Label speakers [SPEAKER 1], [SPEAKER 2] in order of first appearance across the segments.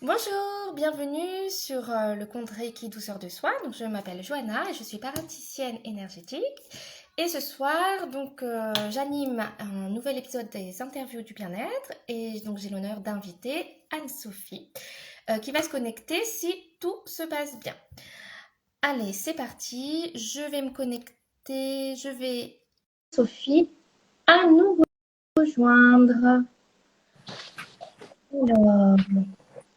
[SPEAKER 1] Bonjour, bienvenue sur le compte Reiki Douceur de Soi. Donc, je m'appelle Johanna et je suis praticienne énergétique. Et ce soir, j'anime un nouvel épisode des interviews du bien-être. Et donc, j'ai l'honneur d'inviter Anne-Sophie qui va se connecter si tout se passe bien. Allez, c'est parti. Je vais me connecter. Je vais Sophie à nous rejoindre. Alors,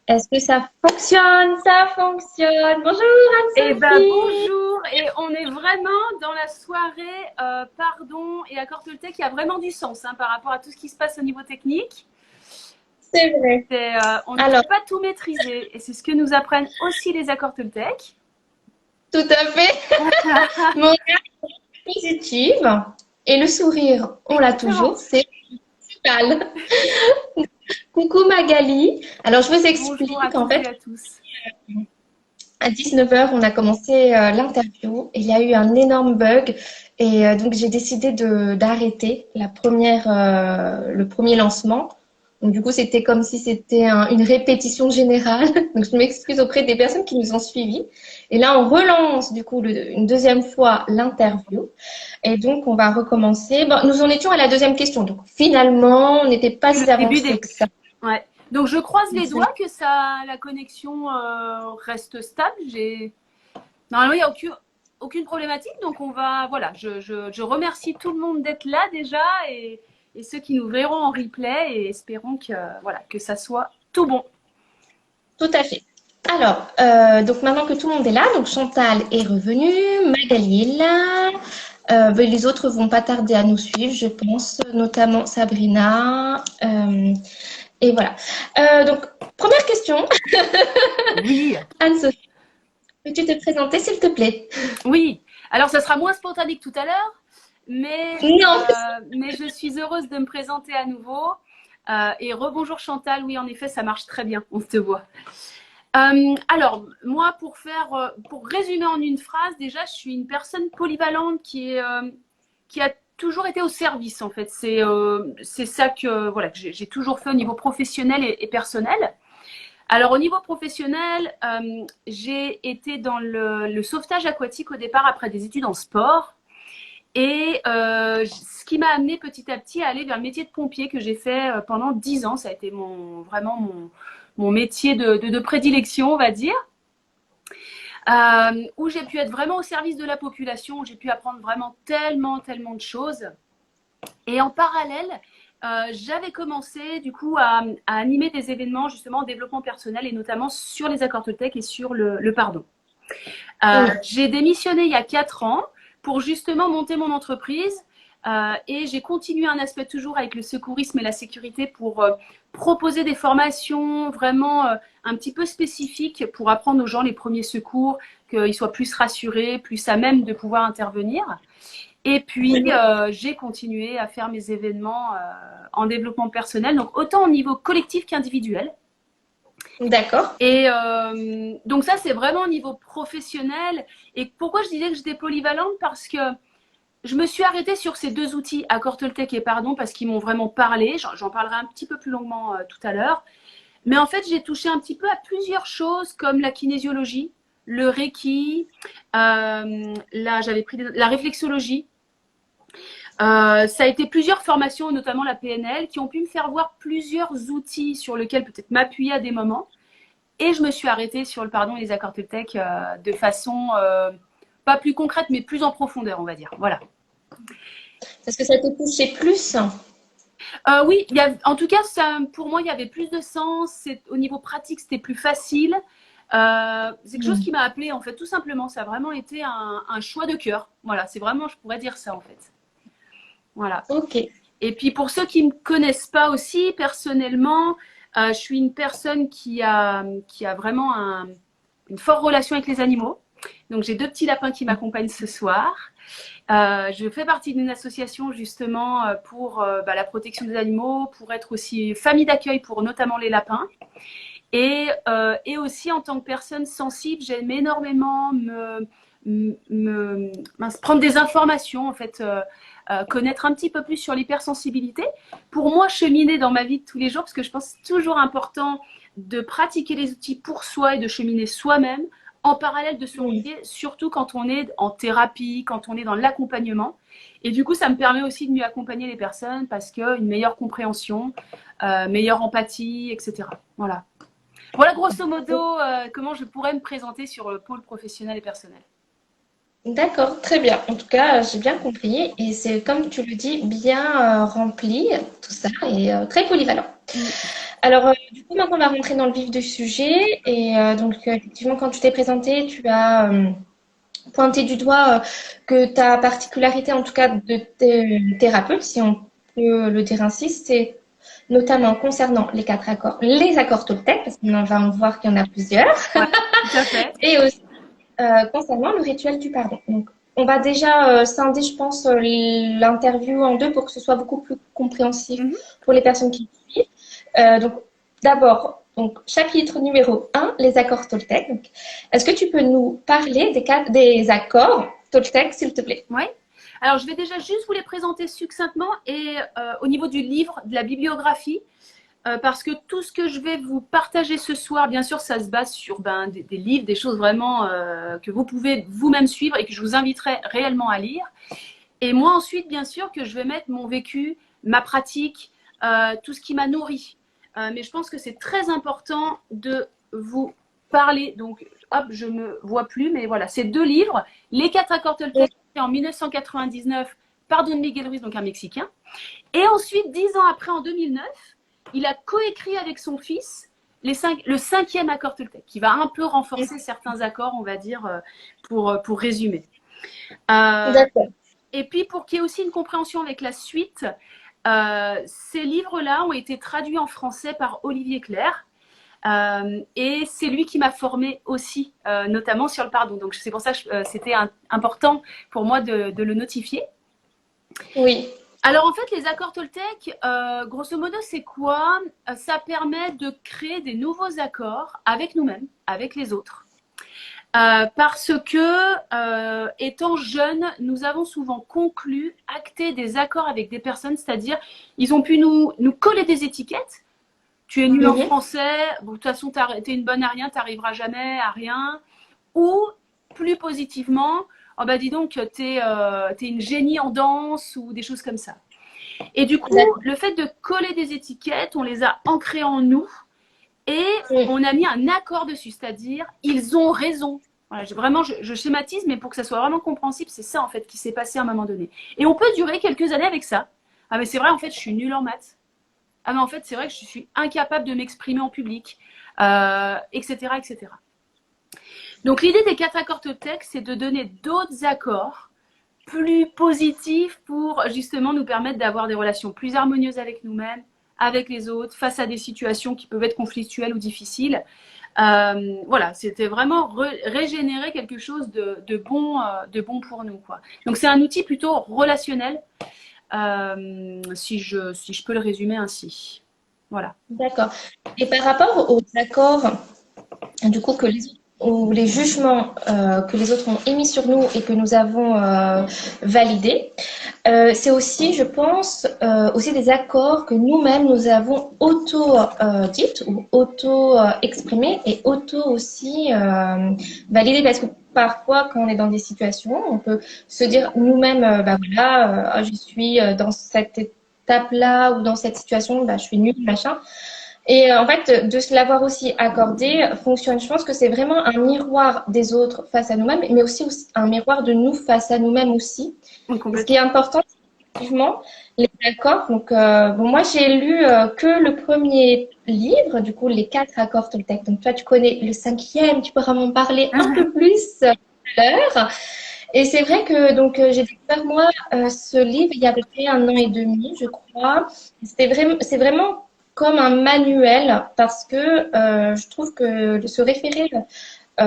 [SPEAKER 1] est-ce que ça fonctionne? Ça fonctionne. Bonjour
[SPEAKER 2] Eh ben
[SPEAKER 1] Anne-Sophie.
[SPEAKER 2] bonjour, et on est vraiment dans la soirée pardon et accord Toltec qui a vraiment du sens par rapport à tout ce qui se passe au niveau technique.
[SPEAKER 1] C'est vrai.
[SPEAKER 2] On ne
[SPEAKER 1] Alors,
[SPEAKER 2] peut pas tout maîtriser et c'est ce que nous apprennent aussi les accords Toltec.
[SPEAKER 1] tout à fait. Mon regard est positive et le sourire, on l'a
[SPEAKER 2] Exactement.
[SPEAKER 1] toujours, c'est vital. Coucou Magali. Alors, je vous
[SPEAKER 2] Bonjour à
[SPEAKER 1] explique, en
[SPEAKER 2] toutes
[SPEAKER 1] fait,
[SPEAKER 2] et à tous.
[SPEAKER 1] à 19 heures, on a commencé l'interview et il y a eu un énorme bug. Et donc, j'ai décidé d'arrêter le premier lancement. Donc, du coup, c'était comme si c'était une répétition générale. Donc, je m'excuse auprès des personnes qui nous ont suivis. Et là, on relance, du coup, une deuxième fois l'interview. Et donc, on va recommencer. Bon, nous en étions à la deuxième question. Donc, finalement, on n'était pas
[SPEAKER 2] C'est le
[SPEAKER 1] si
[SPEAKER 2] début
[SPEAKER 1] avancé
[SPEAKER 2] des.
[SPEAKER 1] que ça.
[SPEAKER 2] Ouais. Donc je croise les doigts que la connexion reste stable. Normalement il n'y a aucune problématique, donc on va voilà. Je remercie tout le monde d'être là déjà et ceux qui nous verront en replay et espérons que voilà que ça soit tout bon.
[SPEAKER 1] Tout à fait. Alors, donc maintenant que tout le monde est là, donc Chantal est revenue, Magali est là, ben, les autres vont pas tarder à nous suivre, je pense, notamment Sabrina. Et voilà. Donc, première question,
[SPEAKER 2] Oui.
[SPEAKER 1] Anne-Sophie, peux-tu te présenter, s'il te plaît?
[SPEAKER 2] Oui. Alors ça sera moins spontané que tout à l'heure,
[SPEAKER 1] Non.
[SPEAKER 2] mais je suis heureuse de me présenter à nouveau. Et rebonjour Chantal, oui en effet ça marche très bien, on te voit. Alors, moi, pour résumer en une phrase, déjà, je suis une personne polyvalente qui a toujours été au service, en fait. C'est ça que j'ai toujours fait au niveau professionnel et personnel. Alors, au niveau professionnel, j'ai été dans le sauvetage aquatique au départ après des études en sport. Et ce qui m'a amené petit à petit à aller vers le métier de pompier que j'ai fait pendant 10 ans. Ça a été vraiment mon métier de prédilection, on va dire. Où j'ai pu être vraiment au service de la population, où j'ai pu apprendre vraiment tellement de choses. Et en parallèle, j'avais commencé du coup à animer des événements justement en développement personnel et notamment sur les accords Toltec et sur le pardon. J'ai démissionné il y a 4 ans pour justement monter mon entreprise et j'ai continué un aspect toujours avec le secourisme et la sécurité pour proposer des formations vraiment un petit peu spécifiques pour apprendre aux gens les premiers secours, qu'ils soient plus rassurés, plus à même de pouvoir intervenir. Et puis, j'ai continué à faire mes événements en développement personnel, donc autant au niveau collectif qu'individuel.
[SPEAKER 1] D'accord.
[SPEAKER 2] Et donc ça, c'est vraiment au niveau professionnel. Et pourquoi je disais que j'étais polyvalente? Parce que je me suis arrêtée sur ces deux outils, Accord Toltec et Pardon, parce qu'ils m'ont vraiment parlé. J'en parlerai un petit peu plus longuement tout à l'heure. Mais en fait, j'ai touché un petit peu à plusieurs choses comme la kinésiologie, le Reiki, là j'avais pris la réflexologie. Ça a été plusieurs formations, notamment la PNL, qui ont pu me faire voir plusieurs outils sur lesquels peut-être m'appuyer à des moments. Et je me suis arrêtée sur le pardon et les accords Toltec de façon pas plus concrète, mais plus en profondeur, on va dire. Voilà.
[SPEAKER 1] Est-ce que ça te touchait plus?
[SPEAKER 2] Oui, en tout cas, pour moi, il y avait plus de sens. Au niveau pratique, c'était plus facile. C'est quelque chose qui m'a appelé en fait, tout simplement. Ça a vraiment été un choix de cœur. Voilà, c'est vraiment, je pourrais dire ça, en fait. Voilà.
[SPEAKER 1] Ok.
[SPEAKER 2] Et puis, pour ceux qui ne me connaissent pas aussi, personnellement, je suis une personne qui a vraiment une forte relation avec les animaux. Donc, j'ai deux petits lapins qui m'accompagnent ce soir. Je fais partie d'une association justement pour la protection des animaux, pour être aussi famille d'accueil pour notamment les lapins. Et aussi en tant que personne sensible, j'aime énormément prendre des informations en fait connaître un petit peu plus sur l'hypersensibilité pour moi cheminer dans ma vie de tous les jours, parce que je pense que c'est toujours important de pratiquer les outils pour soi et de cheminer soi-même en parallèle de son métier, surtout quand on est en thérapie, quand on est dans l'accompagnement. Et du coup, ça me permet aussi de mieux accompagner les personnes parce qu'une meilleure compréhension, meilleure empathie, etc. Voilà. Voilà grosso modo comment je pourrais me présenter sur le pôle professionnel et personnel.
[SPEAKER 1] D'accord, très bien. En tout cas, j'ai bien compris. Et c'est comme tu le dis, bien rempli, tout ça, et très polyvalent. Alors, du coup, maintenant, on va rentrer dans le vif du sujet. Et donc, effectivement, quand tu t'es présenté, tu as pointé du doigt que ta particularité, en tout cas, de thérapeute, si on peut le dire ainsi, c'est notamment concernant les accords Toltec, parce qu'on va en voir qu'il y en a plusieurs,
[SPEAKER 2] Ouais, tout à fait.
[SPEAKER 1] et aussi concernant le rituel du pardon. Donc, on va déjà scinder, je pense, l'interview en deux pour que ce soit beaucoup plus compréhensif pour les personnes qui suivent. Donc, d'abord, donc, chapitre numéro 1, les accords Toltec. Donc, est-ce que tu peux nous parler des accords Toltec, s'il te plaît?
[SPEAKER 2] Oui. Alors, je vais déjà juste vous les présenter succinctement et au niveau du livre, de la bibliographie, parce que tout ce que je vais vous partager ce soir, bien sûr, ça se base sur des livres, des choses vraiment que vous pouvez vous-même suivre et que je vous inviterai réellement à lire. Et moi, ensuite, bien sûr, que je vais mettre mon vécu, ma pratique, tout ce qui m'a nourri. Mais je pense que c'est très important de vous parler. Donc, hop, je me vois plus, mais voilà, c'est 2 livres. Les 4 accords Toltec en 1999 par Don Miguel Ruiz, donc un Mexicain. Et ensuite, 10 ans après, en 2009, il a coécrit avec son fils le 5e accord Toltec, qui va un peu renforcer certains accords, on va dire, pour résumer.
[SPEAKER 1] D'accord.
[SPEAKER 2] Et puis, pour qu'il y ait aussi une compréhension avec la suite, ces livres-là ont été traduits en français par Olivier Clerc. Et c'est lui qui m'a formée aussi, notamment sur le pardon. Donc, c'est pour ça que c'était important pour moi de le notifier.
[SPEAKER 1] Oui.
[SPEAKER 2] Alors, en fait, les accords Toltec, grosso modo, c'est quoi? Ça permet de créer des nouveaux accords avec nous-mêmes, avec les autres. Parce que, étant jeunes, nous avons souvent conclu, acté des accords avec des personnes, c'est-à-dire, ils ont pu nous coller des étiquettes. Tu es nul en français, bon, de toute façon, t'es une bonne à rien, t'arriveras jamais à rien. Ou, plus positivement, oh bah dis donc, t'es une génie en danse ou des choses comme ça. Et du coup, le fait de coller des étiquettes, on les a ancrées en nous et on a mis un accord dessus, c'est-à-dire, ils ont raison. Voilà, vraiment, je schématise, mais pour que ça soit vraiment compréhensible, c'est ça en fait qui s'est passé à un moment donné. Et on peut durer quelques années avec ça. Ah mais c'est vrai, en fait, je suis nulle en maths. Ah mais en fait, c'est vrai que je suis incapable de m'exprimer en public, etc., etc. Donc l'idée des 4 accords Toltec, c'est de donner d'autres accords plus positifs pour justement nous permettre d'avoir des relations plus harmonieuses avec nous-mêmes, avec les autres, face à des situations qui peuvent être conflictuelles ou difficiles. Voilà, c'était vraiment régénérer quelque chose de bon pour nous, quoi. Donc c'est un outil plutôt relationnel, si je peux le résumer ainsi. Voilà.
[SPEAKER 1] D'accord. Et par rapport aux accords, du coup, ou les jugements que les autres ont émis sur nous et que nous avons validés, c'est aussi, je pense, aussi des accords que nous-mêmes nous avons auto-dites ou auto-exprimés et auto aussi validés parce que parfois, quand on est dans des situations, on peut se dire nous-mêmes, bah voilà, je suis dans cette étape-là ou dans cette situation, bah, je suis nulle, machin. Et en fait, de se l'avoir aussi accordé fonctionne. Je pense que c'est vraiment un miroir des autres face à nous-mêmes, mais aussi un miroir de nous face à nous-mêmes aussi. Ce qui est important, effectivement, les accords. Donc, bon, moi, j'ai lu que le premier livre, du coup, les 4 accords Toltec. Donc, toi, tu connais le 5e, tu pourras m'en parler un peu plus tout à l'heure. Et c'est vrai que donc j'ai découvert moi ce livre il y a à peu près 1 an et demi, je crois. C'est vraiment comme un manuel parce que je trouve que de se référer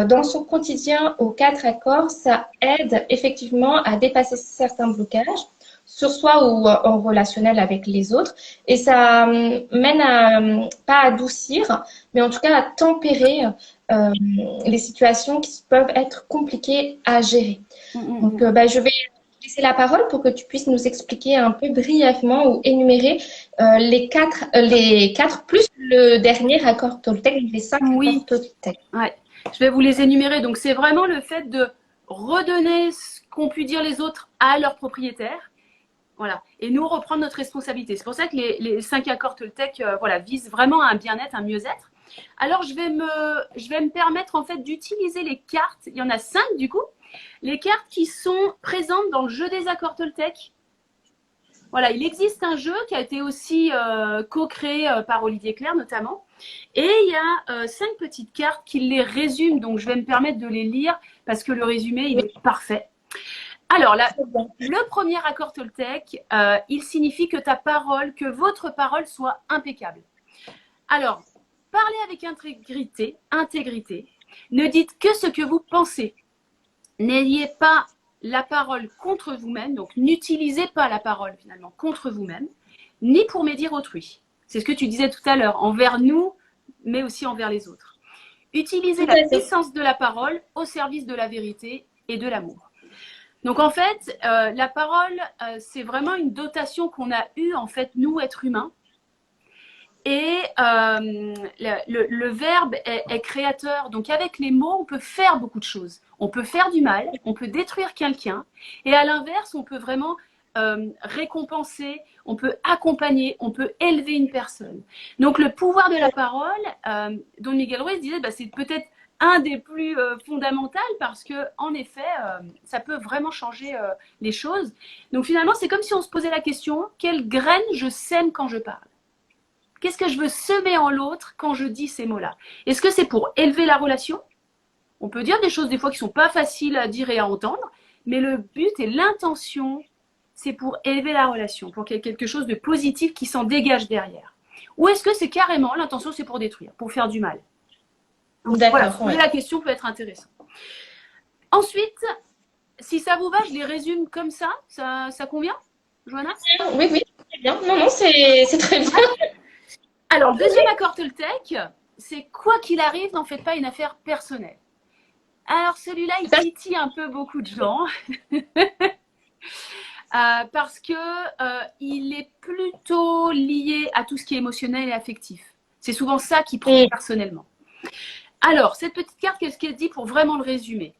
[SPEAKER 1] dans son quotidien aux 4 accords, ça aide effectivement à dépasser certains blocages sur soi ou en relationnel avec les autres. Et ça mène à, pas adoucir, mais en tout cas à tempérer les situations qui peuvent être compliquées à gérer. Donc, bah, je vais laisser la parole pour que tu puisses nous expliquer un peu brièvement ou énumérer les quatre plus le dernier accord Toltec, les cinq accords
[SPEAKER 2] Oui,
[SPEAKER 1] Toltec.
[SPEAKER 2] ouais. Je vais vous les énumérer. Donc, c'est vraiment le fait de redonner ce qu'ont pu dire les autres à leurs propriétaires. Voilà. Et nous reprendre notre responsabilité. C'est pour ça que les 5 accords Toltec voilà, visent vraiment un bien-être, un mieux-être. Alors, je vais me permettre en fait d'utiliser les cartes. Il y en a 5 du coup. Les cartes qui sont présentes dans le jeu des accords Toltec. Voilà, il existe un jeu qui a été aussi co-créé par Olivier Clerc notamment. Et il y a 5 petites cartes qui les résument. Donc, je vais me permettre de les lire parce que le résumé, il est parfait. Alors, le premier accord Toltec, il signifie que que votre parole soit impeccable. Alors, parlez avec intégrité. Ne dites que ce que vous pensez. N'ayez pas la parole contre vous-même, donc n'utilisez pas la parole finalement contre vous-même, ni pour médire autrui. C'est ce que tu disais tout à l'heure, envers nous, mais aussi envers les autres. Utilisez la puissance de la parole au service de la vérité et de l'amour. Donc en fait, la parole, c'est vraiment une dotation qu'on a eue, en fait, nous, êtres humains. Et le verbe est créateur. Donc avec les mots, on peut faire beaucoup de choses. On peut faire du mal, on peut détruire quelqu'un. Et à l'inverse, on peut vraiment récompenser, on peut accompagner, on peut élever une personne. Donc le pouvoir de la parole, Don Miguel Ruiz disait, c'est peut-être un des plus fondamentaux parce que en effet, ça peut vraiment changer les choses. Donc finalement, c'est comme si on se posait la question, quelle graine je sème quand je parle? Qu'est-ce que je veux semer en l'autre quand je dis ces mots-là? Est-ce que c'est pour élever la relation? On peut dire des choses des fois qui ne sont pas faciles à dire et à entendre, mais le but et l'intention, c'est pour élever la relation, pour qu'il y ait quelque chose de positif qui s'en dégage derrière. Ou est-ce que c'est carrément, l'intention c'est pour détruire, pour faire du mal? Voilà, poser la question peut être intéressant. Ensuite, si ça vous va, je les résume comme ça. Ça convient, Johanna?
[SPEAKER 1] Oui, oui, très bien. Non, c'est très bien.
[SPEAKER 2] Alors, le deuxième accord Toltec, c'est quoi qu'il arrive, n'en faites pas une affaire personnelle. Alors, celui-là, il titille un peu beaucoup de gens. Parce que il est plutôt lié à tout ce qui est émotionnel et affectif. C'est souvent ça qui prend personnellement. Alors, cette petite carte, qu'est-ce qu'elle dit pour vraiment le résumer?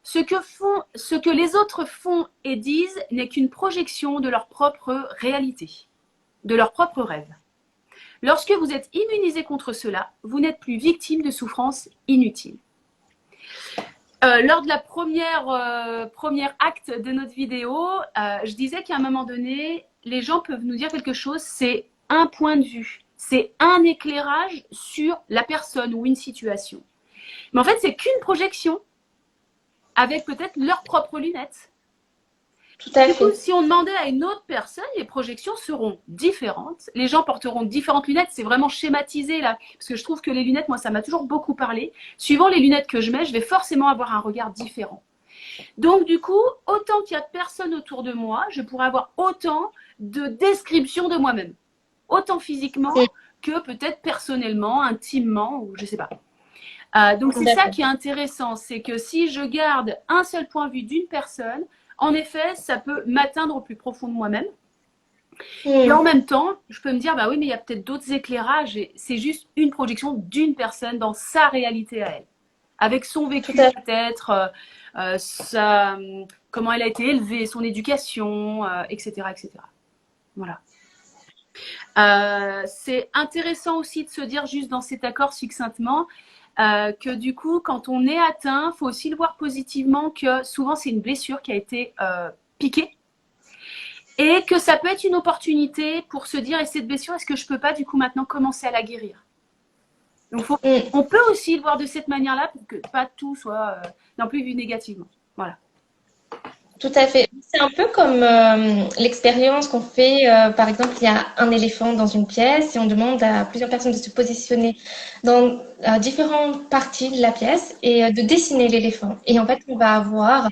[SPEAKER 2] Ce que les autres font et disent n'est qu'une projection de leur propre réalité, de leur propre rêve. Lorsque vous êtes immunisé contre cela, vous n'êtes plus victime de souffrances inutiles. Lors de la première acte de notre vidéo, je disais qu'à un moment donné, les gens peuvent nous dire quelque chose, c'est un point de vue, c'est un éclairage sur la personne ou une situation. Mais en fait, c'est qu'une projection avec peut-être leurs propres lunettes.
[SPEAKER 1] Tout à fait.
[SPEAKER 2] Du coup, si on demandait à une autre personne, les projections seront différentes. Les gens porteront différentes lunettes. C'est vraiment schématisé là. Parce que je trouve que les lunettes, moi, ça m'a toujours beaucoup parlé. Suivant les lunettes que je mets, je vais forcément avoir un regard différent. Donc, du coup, autant qu'il y a de personnes autour de moi, je pourrais avoir autant de descriptions de moi-même. Autant physiquement que peut-être personnellement, intimement, ou je sais pas. Donc, c'est ça qui est intéressant. C'est que si je garde un seul point de vue d'une personne, en effet, ça peut m'atteindre au plus profond de moi-même. Et en même temps, je peux me dire, bah oui, mais il y a peut-être d'autres éclairages. Et c'est juste une projection d'une personne dans sa réalité à elle. Avec son vécu peut-être, comment elle a été élevée, son éducation, etc., etc. Voilà. C'est intéressant aussi de se dire, juste dans cet accord succinctement, que du coup, quand on est atteint, il faut aussi le voir positivement que souvent, c'est une blessure qui a été piquée et que ça peut être une opportunité pour se dire, et cette blessure, est-ce que je peux pas du coup maintenant commencer à la guérir? Donc, on peut aussi le voir de cette manière-là pour que pas tout soit non plus vu négativement. Voilà.
[SPEAKER 1] Tout à fait. C'est un peu comme l'expérience qu'on fait, par exemple, il y a un éléphant dans une pièce et on demande à plusieurs personnes de se positionner dans différentes parties de la pièce et de dessiner l'éléphant. Et en fait, on va avoir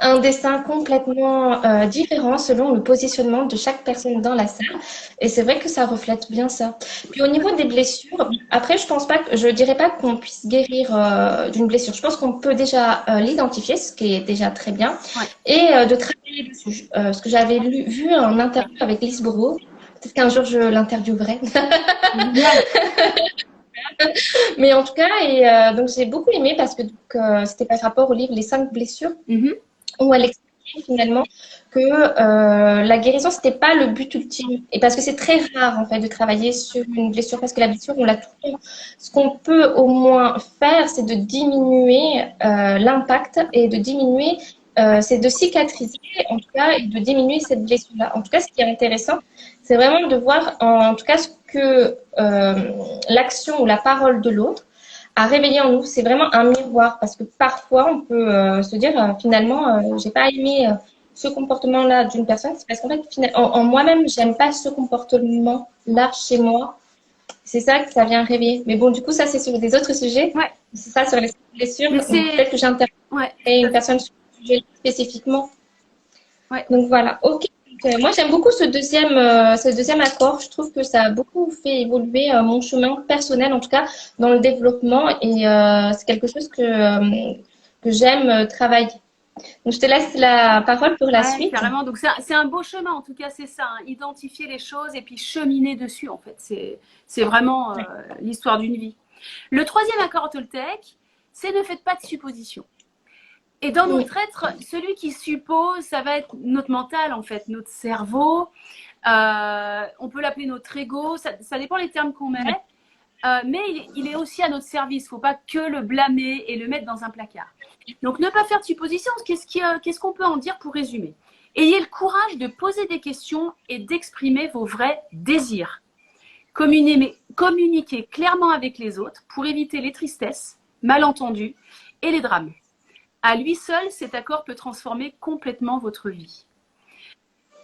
[SPEAKER 1] un dessin complètement différent selon le positionnement de chaque personne dans la salle. Et c'est vrai que ça reflète bien ça. Puis au niveau des blessures, après, je dirais pas qu'on puisse guérir d'une blessure. Je pense qu'on peut déjà l'identifier, ce qui est déjà très bien.
[SPEAKER 2] Ouais.
[SPEAKER 1] et de travailler dessus. Ce que j'avais vu en interview avec Lise Bourbeau. Peut-être qu'un jour je l'interviewerai.
[SPEAKER 2] Génial.
[SPEAKER 1] Mais en tout cas, donc j'ai beaucoup aimé parce que c'était par rapport au livre Les 5 blessures, où elle expliquait finalement que la guérison, c'était pas le but ultime. Et parce que c'est très rare, en fait, de travailler sur une blessure, parce que la blessure, on l'a tout le temps. Ce qu'on peut au moins faire, c'est de diminuer l'impact et de diminuer, c'est de cicatriser, en tout cas, et de diminuer cette blessure-là. En tout cas, ce qui est intéressant, c'est vraiment de voir, en tout cas, ce que l'action ou la parole de l'autre à réveiller en nous. C'est vraiment un miroir parce que parfois on peut se dire finalement j'ai pas aimé ce comportement-là d'une personne, c'est parce qu'en fait en moi-même j'aime pas ce comportement-là chez moi. C'est ça que ça vient réveiller. Mais bon, du coup ça c'est sur des autres sujets.
[SPEAKER 2] Ouais.
[SPEAKER 1] C'est ça sur les blessures.
[SPEAKER 2] Mais
[SPEAKER 1] Peut-être que j'interviewerai
[SPEAKER 2] ouais,
[SPEAKER 1] une personne sur ce sujet spécifiquement.
[SPEAKER 2] ouais.
[SPEAKER 1] Donc voilà. Ok. Moi, j'aime beaucoup ce deuxième accord. Je trouve que ça a beaucoup fait évoluer mon chemin personnel, en tout cas dans le développement, et c'est quelque chose que j'aime travailler. Donc, je te laisse la parole pour la
[SPEAKER 2] Ouais,
[SPEAKER 1] suite.
[SPEAKER 2] carrément. Donc, c'est un beau chemin, en tout cas, c'est ça. Hein. Identifier les choses et puis cheminer dessus, en fait. C'est vraiment l'histoire d'une vie. Le troisième accord Toltec, c'est ne faites pas de suppositions. Et dans
[SPEAKER 1] Oui.
[SPEAKER 2] notre être, celui qui suppose, ça va être notre mental, en fait, notre cerveau. On peut l'appeler notre ego. Ça dépend les termes qu'on met. Mais il est aussi à notre service. Il ne faut pas que le blâmer et le mettre dans un placard. Donc, ne pas faire de suppositions. Qu'est-ce qu'on peut en dire pour résumer? Ayez le courage de poser des questions et d'exprimer vos vrais désirs. Communiquez clairement avec les autres pour éviter les tristesses, malentendus et les drames. À lui seul, cet accord peut transformer complètement votre vie.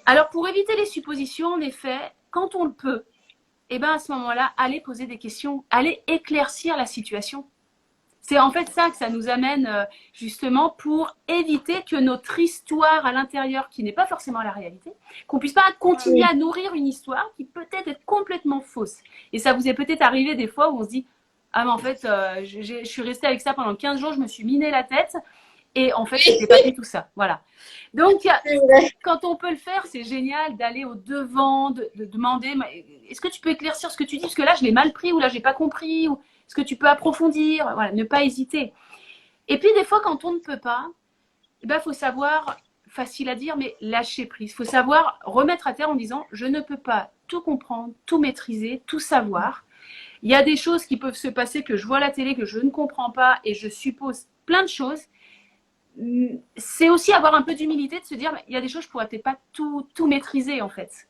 [SPEAKER 2] Alors, pour éviter les suppositions, en effet, quand on le peut, et bien à ce moment-là, allez poser des questions, allez éclaircir la situation. C'est en fait ça que ça nous amène justement pour éviter que notre histoire à l'intérieur, qui n'est pas forcément la réalité, qu'on puisse pas continuer à nourrir une histoire qui peut-être est complètement fausse. Et ça vous est peut-être arrivé des fois où on se dit « Ah mais en fait, je suis restée avec ça pendant 15 jours, je me suis miné la tête. » Et en fait, c'était pas du tout ça. Voilà. Donc, quand on peut le faire, c'est génial d'aller au devant, de demander est-ce que tu peux éclaircir ce que tu dis? Parce que là, je l'ai mal pris ou là, j'ai pas compris. Ou est-ce que tu peux approfondir? Voilà, ne pas hésiter. Et puis, des fois, quand on ne peut pas, il faut savoir, facile à dire, mais lâcher prise. Il faut savoir remettre à terre en disant je ne peux pas tout comprendre, tout maîtriser, tout savoir. Il y a des choses qui peuvent se passer que je vois à la télé, que je ne comprends pas et je suppose plein de choses. C'est aussi avoir un peu d'humilité de se dire il y a des choses je pourrais peut-être pas tout maîtriser en fait.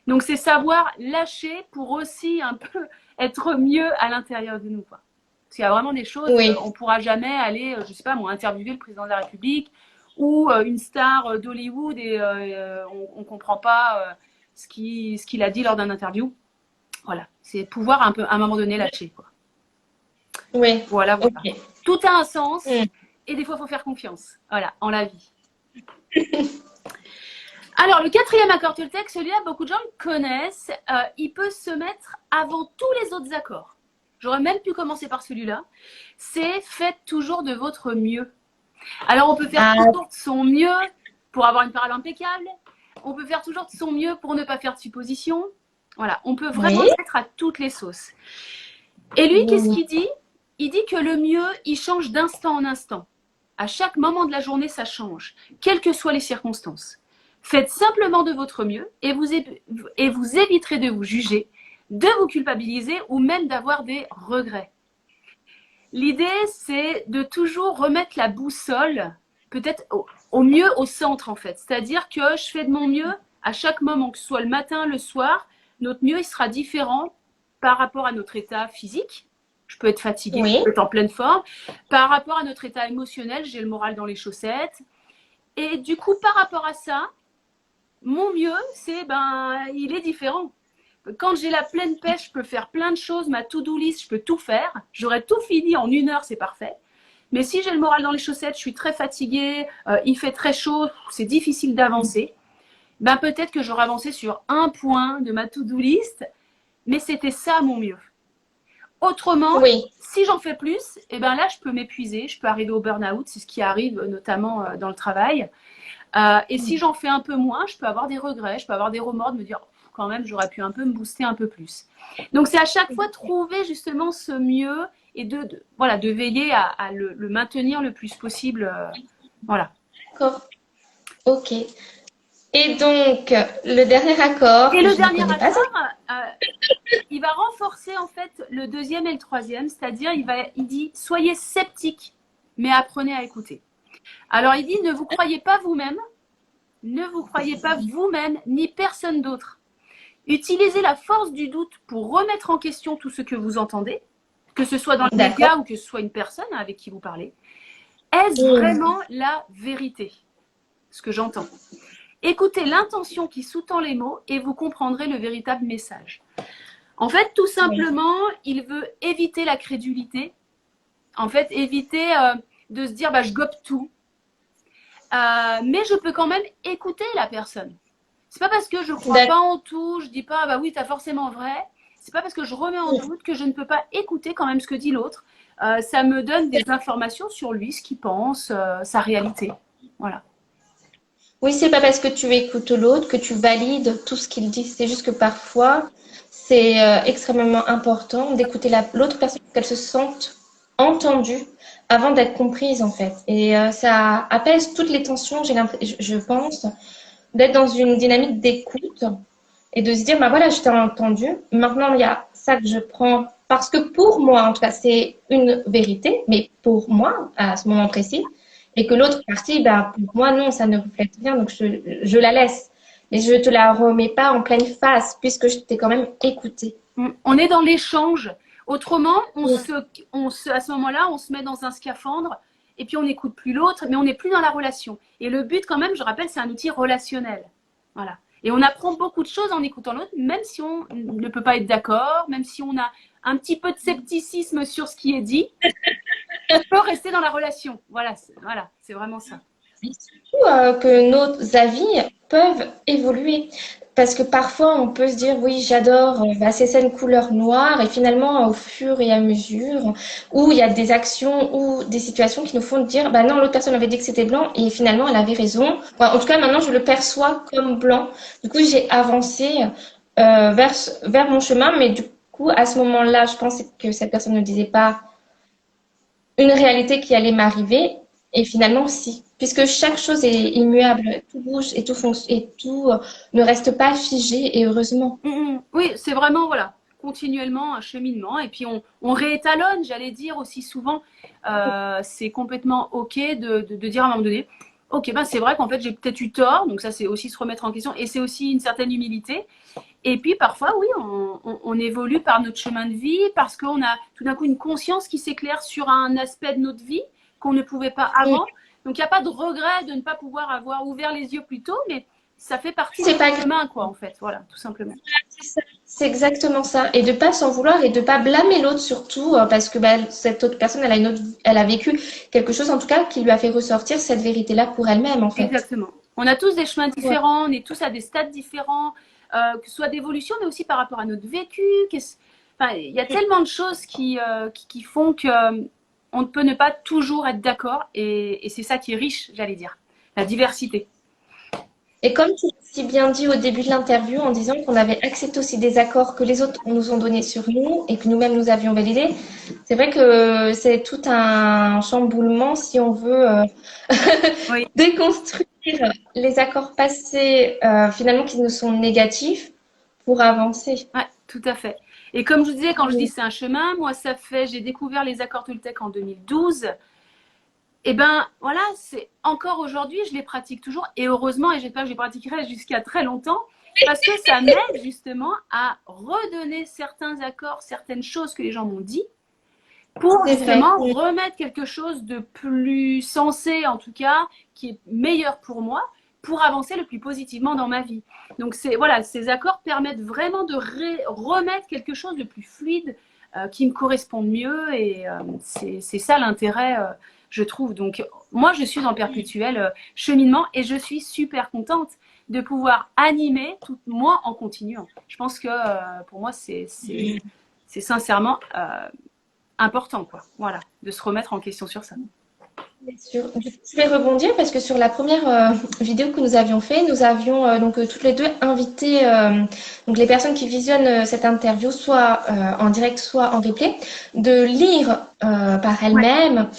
[SPEAKER 2] Donc c'est savoir lâcher pour aussi un peu être mieux à l'intérieur de nous quoi. Parce qu'il y a vraiment des choses on pourra jamais aller je sais pas moi interviewer le président de la République ou une star d'Hollywood et on comprend pas ce qu'il a dit lors d'un interview. Voilà, c'est pouvoir un peu à un moment donné lâcher quoi.
[SPEAKER 1] Oui.
[SPEAKER 2] Voilà. Okay. Tout a un sens. Et des fois, il faut faire confiance, voilà, en la vie. Alors, le quatrième accord Toltec, celui-là, beaucoup de gens le connaissent. Il peut se mettre avant tous les autres accords. J'aurais même pu commencer par celui-là. C'est faites toujours de votre mieux. Alors, on peut faire toujours de son mieux pour avoir une parole impeccable. On peut faire toujours de son mieux pour ne pas faire de suppositions. Voilà, on peut vraiment mettre à toutes les sauces. Et lui, qu'est-ce qu'il dit? Il dit que le mieux, il change d'instant en instant. À chaque moment de la journée, ça change, quelles que soient les circonstances. Faites simplement de votre mieux et vous éviterez de vous juger, de vous culpabiliser ou même d'avoir des regrets. L'idée, c'est de toujours remettre la boussole, peut-être au mieux au centre en fait. C'est-à-dire que je fais de mon mieux à chaque moment, que ce soit le matin, le soir. Notre mieux, il sera différent par rapport à notre état physique. Je peux être fatiguée, je peux être en pleine forme. Par rapport à notre état émotionnel, j'ai le moral dans les chaussettes. Et du coup, par rapport à ça, mon mieux, c'est, il est différent. Quand j'ai la pleine pêche, je peux faire plein de choses. Ma to-do list, je peux tout faire. J'aurai tout fini en 1 heure, c'est parfait. Mais si j'ai le moral dans les chaussettes, je suis très fatiguée, il fait très chaud, c'est difficile d'avancer. Peut-être que j'aurais avancé sur un point de ma to-do list, mais c'était ça mon mieux. Autrement,
[SPEAKER 1] Oui.
[SPEAKER 2] si j'en fais plus, et ben là, je peux m'épuiser, je peux arriver au burn-out, c'est ce qui arrive notamment dans le travail. Et si j'en fais un peu moins, je peux avoir des regrets, je peux avoir des remords de me dire quand même, j'aurais pu un peu me booster un peu plus. Donc, c'est à chaque fois trouver justement ce mieux et voilà, de veiller à le maintenir le plus possible. Voilà.
[SPEAKER 1] D'accord. Ok. Et donc, le dernier accord
[SPEAKER 2] Et
[SPEAKER 1] que
[SPEAKER 2] le
[SPEAKER 1] je ne
[SPEAKER 2] dernier
[SPEAKER 1] connais pas.
[SPEAKER 2] accord, il va renforcer en fait le deuxième et le troisième, c'est-à-dire il dit soyez sceptiques, mais apprenez à écouter. Alors il dit ne vous croyez pas vous-même, ne vous croyez pas vous-même ni personne d'autre. Utilisez la force du doute pour remettre en question tout ce que vous entendez, que ce soit dans les
[SPEAKER 1] D'accord.
[SPEAKER 2] médias ou que ce soit une personne avec qui vous parlez. Est-ce vraiment la vérité? Ce que j'entends. Écoutez l'intention qui sous-tend les mots et vous comprendrez le véritable message. En fait, tout simplement, il veut éviter la crédulité. En fait, éviter de se dire bah, je gobe tout. Mais je peux quand même écouter la personne. C'est pas parce que je crois pas en tout, je dis pas bah oui, t'as forcément vrai. C'est pas parce que je remets en doute que je ne peux pas écouter quand même ce que dit l'autre. Ça me donne des informations sur lui, ce qu'il pense, sa réalité. Voilà.
[SPEAKER 1] Oui, c'est pas parce que tu écoutes l'autre que tu valides tout ce qu'il dit. C'est juste que parfois, c'est extrêmement important d'écouter l'autre personne pour qu'elle se sente entendue avant d'être comprise, en fait. Et ça apaise toutes les tensions, je pense, d'être dans une dynamique d'écoute et de se dire, bah voilà, je t'ai entendu. Maintenant, il y a ça que je prends parce que pour moi, en tout cas, c'est une vérité, mais pour moi, à ce moment précis, et que l'autre partie, bah, pour moi, non, ça ne reflète rien, donc je la laisse. Mais je te la remets pas en pleine face puisque je t'ai quand même écouté.
[SPEAKER 2] On est dans l'échange. Autrement, à ce moment-là, on se met dans un scaphandre et puis on n'écoute plus l'autre, mais on n'est plus dans la relation. Et le but, quand même, je rappelle, c'est un outil relationnel. Voilà. Et on apprend beaucoup de choses en écoutant l'autre, même si on ne peut pas être d'accord, même si on a un petit peu de scepticisme sur ce qui est dit, on peut rester dans la relation. Voilà, c'est vraiment ça.
[SPEAKER 1] Et surtout que nos avis peuvent évoluer. Parce que parfois, on peut se dire, oui, j'adore ces scènes couleur noire, et finalement, au fur et à mesure, où il y a des actions ou des situations qui nous font dire, bah non, l'autre personne avait dit que c'était blanc, et finalement, elle avait raison. Enfin, en tout cas, maintenant, je le perçois comme blanc. Du coup, j'ai avancé vers mon chemin, mais du coup, à ce moment-là, je pensais que cette personne ne disait pas une réalité qui allait m'arriver, et finalement, si. Puisque chaque chose est immuable, tout bouge et tout ne reste pas figé, et heureusement.
[SPEAKER 2] Oui, c'est vraiment, voilà, continuellement un cheminement. Et puis, on réétalonne, j'allais dire aussi souvent. C'est complètement OK de dire à un moment donné, OK, ben c'est vrai qu'en fait, j'ai peut-être eu tort. Donc, ça, c'est aussi se remettre en question. Et c'est aussi une certaine humilité. Et puis, parfois, oui, on évolue par notre chemin de vie parce qu'on a tout d'un coup une conscience qui s'éclaire sur un aspect de notre vie qu'on ne pouvait pas avant. Donc, il n'y a pas de regret de ne pas pouvoir avoir ouvert les yeux plus tôt, mais ça fait partie
[SPEAKER 1] C'est
[SPEAKER 2] du
[SPEAKER 1] pas
[SPEAKER 2] chemin, quoi, en fait. Voilà, tout simplement.
[SPEAKER 1] C'est exactement ça. Et de pas s'en vouloir et de pas blâmer l'autre surtout parce que bah, cette autre personne, elle a vécu quelque chose en tout cas qui lui a fait ressortir cette vérité-là pour elle-même en fait.
[SPEAKER 2] Exactement. On a tous des chemins
[SPEAKER 1] Ouais.
[SPEAKER 2] différents, on est tous à des stades différents, que ce soit d'évolution, mais aussi par rapport à notre vécu. Enfin, il y a tellement de choses qui font que on ne peut ne pas toujours être d'accord, et c'est ça qui est riche, j'allais dire, la diversité.
[SPEAKER 1] Et comme tu l'as si bien dit au début de l'interview en disant qu'on avait accepté aussi des accords que les autres nous ont donnés sur nous et que nous-mêmes nous avions validés, c'est vrai que c'est tout un chamboulement si on veut
[SPEAKER 2] Oui,
[SPEAKER 1] déconstruire les accords passés finalement qui nous sont négatifs pour avancer.
[SPEAKER 2] ouais, tout à fait. Et comme je vous disais, quand je dis c'est un chemin, moi j'ai découvert les accords Toltec en 2012. Et ben voilà, c'est encore aujourd'hui, je les pratique toujours, et heureusement, et j'espère que je les pratiquerai jusqu'à très longtemps, parce que ça m'aide justement à redonner certains accords, certaines choses que les gens m'ont dit, pour
[SPEAKER 1] C'est vrai.
[SPEAKER 2] justement remettre quelque chose de plus sensé, en tout cas, qui est meilleur pour moi, pour avancer le plus positivement dans ma vie. Donc voilà, ces accords permettent vraiment de remettre quelque chose de plus fluide, qui me corresponde mieux, et c'est ça l'intérêt, je trouve. Donc moi, je suis en perpétuel cheminement, et je suis super contente de pouvoir animer tout moi en continuant. Je pense que pour moi, c'est sincèrement important, quoi. Voilà, de se remettre en question sur ça.
[SPEAKER 1] Bien sûr. Du coup, je vais rebondir parce que sur la première vidéo que nous avions fait, nous avions toutes les deux invité donc les personnes qui visionnent cette interview, soit en direct, soit en replay, de lire par
[SPEAKER 2] Ouais.
[SPEAKER 1] elles-mêmes.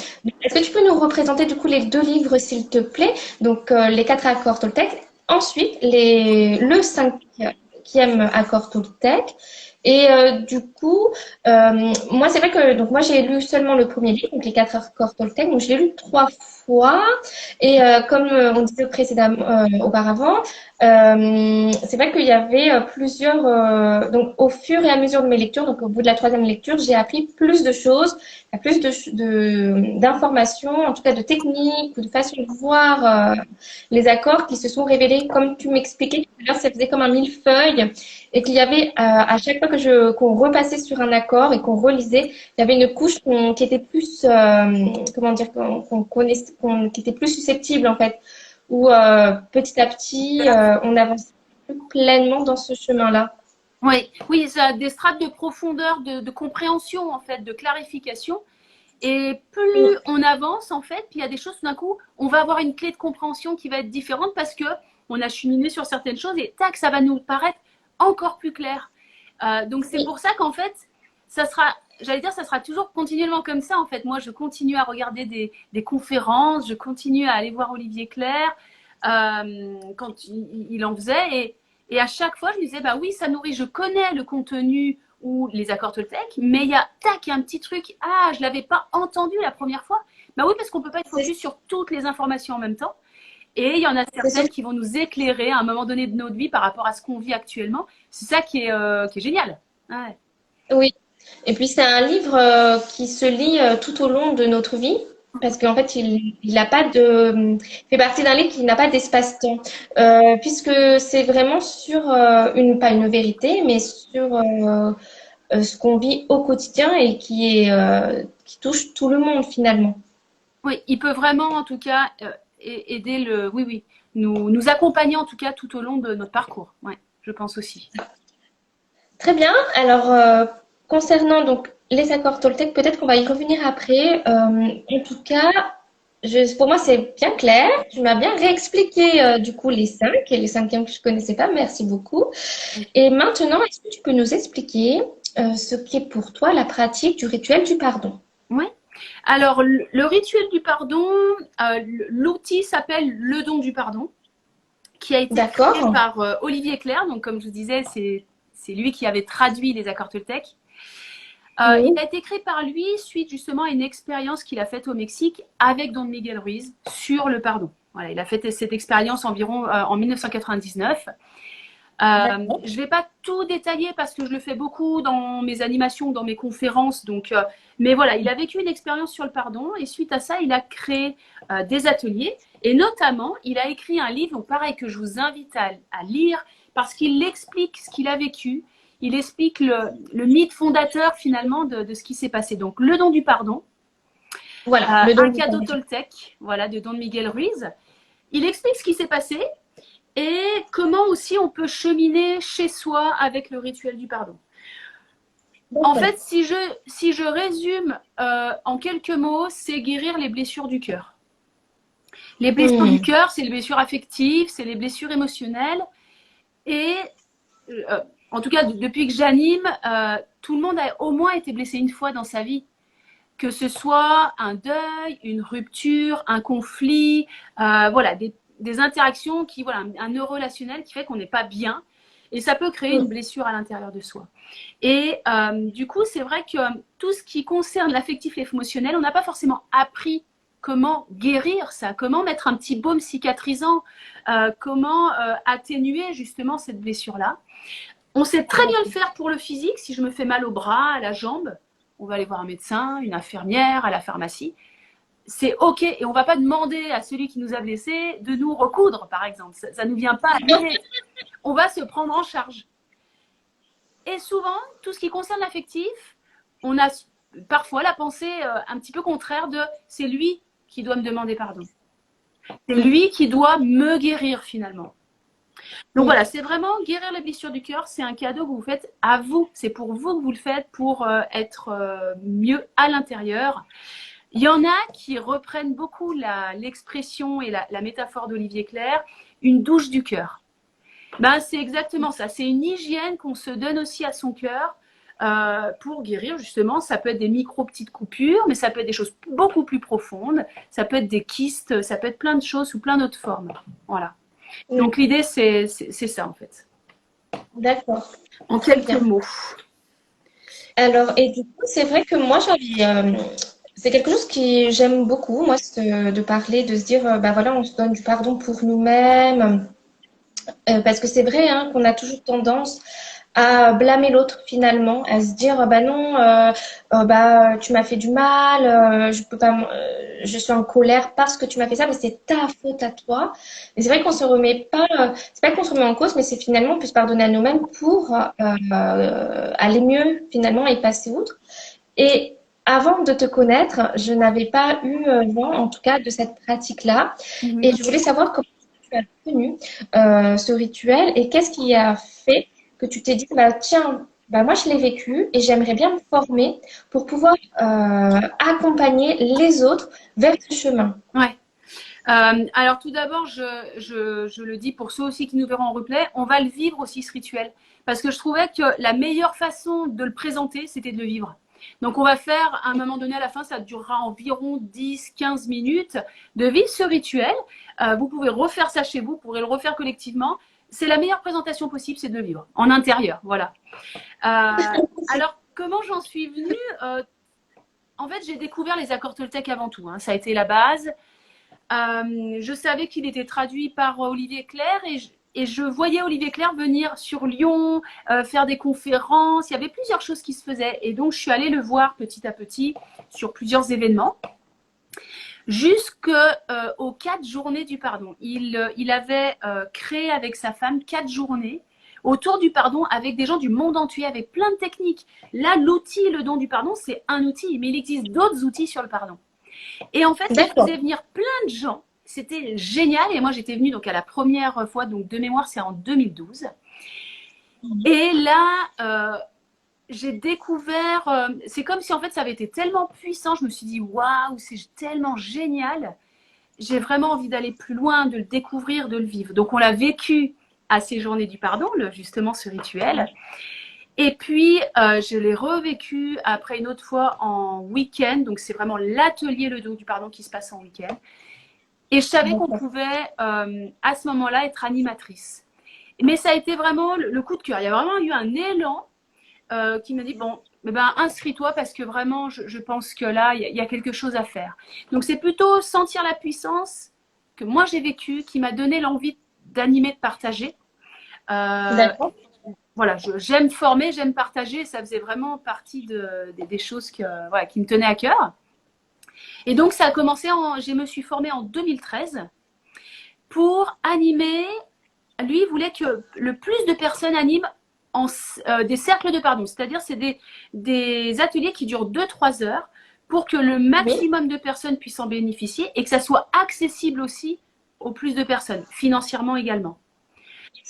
[SPEAKER 1] Est-ce que tu peux nous représenter du coup les deux livres, s'il te plaît? Donc les quatre accords Toltec. Ensuite, le cinquième accord Toltec. Et du coup, moi, c'est vrai que donc moi j'ai lu seulement le premier livre, donc les quatre accords Toltec, donc je l'ai lu 3 fois. Et comme on disait précédemment, auparavant, c'est vrai qu'il y avait plusieurs. Donc au fur et à mesure de mes lectures, donc au bout de la troisième lecture, j'ai appris plus de choses, plus d'informations, en tout cas de techniques ou de façon de voir les accords qui se sont révélés, comme tu m'expliquais tout à l'heure, ça faisait comme un millefeuille et qu'il y avait à chaque fois qu'on repassait sur un accord et qu'on relisait, il y avait une couche qui était plus comment dire qu'on connaissait, qui était plus susceptible en fait, où petit à petit on avançait plus pleinement dans ce chemin-là.
[SPEAKER 2] Oui, oui, ça a des strates de profondeur, de compréhension en fait, de clarification. Et plus on avance en fait, puis il y a des choses tout d'un coup, on va avoir une clé de compréhension qui va être différente parce que on a cheminé sur certaines choses et tac, ça va nous paraître encore plus clair. Donc c'est pour ça qu'en fait, ça sera, j'allais dire, ça sera toujours continuellement comme ça en fait. Moi, je continue à regarder des conférences, je continue à aller voir Olivier Clerc quand il en faisait et à chaque fois, je me disais, bah oui, ça nourrit, je connais le contenu ou les accords Toltec, mais il y a tac, un petit truc, ah, je l'avais pas entendu la première fois. Bah oui, parce qu'on peut pas être focus sur toutes les informations en même temps. Et il y en a certaines qui vont nous éclairer à un moment donné de notre vie par rapport à ce qu'on vit actuellement. C'est ça qui est génial. Ouais.
[SPEAKER 1] Oui. Et puis c'est un livre qui se lit tout au long de notre vie parce qu'en fait il a pas de il fait partie d'un livre qui n'a pas d'espace-temps puisque c'est vraiment sur pas une vérité mais sur ce qu'on vit au quotidien et qui touche tout le monde finalement.
[SPEAKER 2] Oui, il peut vraiment, en tout cas, aider oui, oui, nous accompagner en tout cas tout au long de notre parcours. Ouais, je pense aussi.
[SPEAKER 1] Très bien. Alors, concernant donc les accords Toltec, peut-être qu'on va y revenir après. En tout cas, pour moi, c'est bien clair. Tu m'as bien réexpliqué du coup les cinq et les cinquièmes que je connaissais pas. Merci beaucoup. Et maintenant, est-ce que tu peux nous expliquer ce qu'est pour toi la pratique du rituel du pardon?
[SPEAKER 2] Oui. Alors, le rituel du pardon, l'outil s'appelle le don du pardon, qui a été créé
[SPEAKER 1] D'accord.
[SPEAKER 2] par Olivier Clerc. Donc, comme je vous disais, c'est lui qui avait traduit les accords Toltec.
[SPEAKER 1] Oui.
[SPEAKER 2] Il a été créé par lui suite justement à une expérience qu'il a faite au Mexique avec Don Miguel Ruiz sur le pardon. Voilà, il a fait cette expérience environ en 1999. Je ne vais pas tout détailler parce que je le fais beaucoup dans mes animations, dans mes conférences. Donc, mais voilà, il a vécu une expérience sur le pardon et suite à ça, il a créé des ateliers et notamment, il a écrit un livre, donc pareil que je vous invite à lire parce qu'il explique ce qu'il a vécu. Il explique le mythe fondateur finalement de ce qui s'est passé. Donc, le don du pardon,
[SPEAKER 1] Voilà, le don
[SPEAKER 2] un
[SPEAKER 1] du
[SPEAKER 2] cadeau
[SPEAKER 1] pardon.
[SPEAKER 2] Toltec, voilà, de Don Miguel Ruiz. Il explique ce qui s'est passé et comment aussi on peut cheminer chez soi avec le rituel du pardon. En fait, si je résume en quelques mots, c'est guérir les blessures du cœur. Les blessures du cœur, c'est les blessures affectives, c'est les blessures émotionnelles. Et en tout cas, depuis que j'anime, tout le monde a au moins été blessé une fois dans sa vie. Que ce soit un deuil, une rupture, un conflit, voilà, des interactions qui, voilà, un nœud relationnel qui fait qu'on n'est pas bien. Et ça peut créer une blessure à l'intérieur de soi. Et du coup, c'est vrai que tout ce qui concerne l'affectif et l'émotionnel, on n'a pas forcément appris comment guérir ça, comment mettre un petit baume cicatrisant, comment atténuer justement cette blessure-là. On sait très bien le faire pour le physique. Si je me fais mal au bras, à la jambe, on va aller voir un médecin, une infirmière, à la pharmacie. C'est OK. Et on ne va pas demander à celui qui nous a blessés de nous recoudre, par exemple. Ça ne nous vient pas à l'idée. On va se prendre en charge. Et souvent, tout ce qui concerne l'affectif, on a parfois la pensée un petit peu contraire de c'est lui qui doit me demander pardon. C'est lui qui doit me guérir finalement. Donc voilà, c'est vraiment guérir les blessures du cœur, c'est un cadeau que vous faites à vous. C'est pour vous que vous le faites pour être mieux à l'intérieur. Il y en a qui reprennent beaucoup l'expression et la métaphore d'Olivier Clerc, une douche du cœur. Ben, c'est exactement ça. C'est une hygiène qu'on se donne aussi à son cœur pour guérir justement. Ça peut être des petites coupures, mais ça peut être des choses beaucoup plus profondes. Ça peut être des kystes, ça peut être plein de choses sous plein d'autres formes. Voilà. Donc l'idée, c'est ça en fait.
[SPEAKER 1] D'accord.
[SPEAKER 2] En
[SPEAKER 1] Très
[SPEAKER 2] quelques
[SPEAKER 1] bien.
[SPEAKER 2] mots.
[SPEAKER 1] Alors, et du coup, c'est vrai que moi, c'est quelque chose qui j'aime beaucoup, moi, de parler, de se dire, bah voilà, on se donne du pardon pour nous-mêmes. Parce que c'est vrai hein, qu'on a toujours tendance à blâmer l'autre finalement, à se dire bah non, bah tu m'as fait du mal, je peux pas, je suis en colère parce que tu m'as fait ça, mais c'est ta faute à toi. Et c'est vrai qu'on se remet pas, c'est pas qu'on se remet en cause, mais c'est finalement on peut se pardonner à nous-mêmes pour aller mieux finalement et passer outre. Et avant de te connaître, je n'avais pas eu vent, en tout cas, de cette pratique-là.
[SPEAKER 2] Mhm.
[SPEAKER 1] Et je voulais savoir comment tu as connu ce rituel et qu'est-ce qui a fait que tu t'es dit, bah, tiens, bah, moi je l'ai vécu et j'aimerais bien me former pour pouvoir accompagner les autres vers ce chemin.
[SPEAKER 2] Ouais. Alors tout d'abord, je le dis pour ceux aussi qui nous verront en replay, on va le vivre aussi ce rituel. Parce que je trouvais que la meilleure façon de le présenter, c'était de le vivre. Donc on va faire, à un moment donné, à la fin, ça durera environ 10-15 minutes de vivre ce rituel. Vous pouvez refaire ça chez vous, vous pourrez le refaire collectivement. C'est la meilleure présentation possible, c'est de le vivre, en intérieur, voilà. Alors, comment j'en suis venue En fait, j'ai découvert les accords Toltec avant tout, hein. Ça a été la base. Je savais qu'il était traduit par Olivier Clerc et je voyais Olivier Clerc venir sur Lyon, faire des conférences. Il y avait plusieurs choses qui se faisaient. Et donc, je suis allée le voir petit à petit sur plusieurs événements jusqu'aux 4 journées du pardon. Il avait créé avec sa femme 4 journées autour du pardon avec des gens du monde entier, avec plein de techniques. Là, l'outil, le don du pardon, c'est un outil, mais il existe d'autres outils sur le pardon. Et en fait, il
[SPEAKER 1] D'accord.
[SPEAKER 2] faisait venir plein de gens. C'était génial. Et moi, j'étais venue donc à la première fois, donc de mémoire, c'est en 2012. Et là, j'ai découvert, c'est comme si en fait ça avait été tellement puissant. Je me suis dit, waouh, c'est tellement génial. J'ai vraiment envie d'aller plus loin, de le découvrir, de le vivre. Donc, on l'a vécu à ces journées du pardon, justement ce rituel. Et puis, je l'ai revécu après une autre fois en week-end. Donc, c'est vraiment l'atelier Le Don du Pardon qui se passe en week-end. Et je savais qu'on pouvait, à ce moment-là, être animatrice. Mais ça a été vraiment le coup de cœur. Il y a vraiment eu un élan qui m'a dit, bon, eh ben, inscris-toi parce que vraiment, je pense que là, il y a quelque chose à faire. Donc, c'est plutôt sentir la puissance que moi, j'ai vécue, qui m'a donné l'envie d'animer, de partager.
[SPEAKER 1] D'accord.
[SPEAKER 2] Voilà, j'aime former, j'aime partager. Ça faisait vraiment partie des choses voilà, qui me tenaient à cœur. Et donc, ça a commencé, je me suis formée en 2013 pour animer. Lui, il voulait que le plus de personnes animent des cercles de pardon. C'est-à-dire, c'est des ateliers qui durent 2-3 heures pour que le
[SPEAKER 1] Oui.
[SPEAKER 2] maximum de personnes puissent en bénéficier et que ça soit accessible aussi au plus de personnes, financièrement également.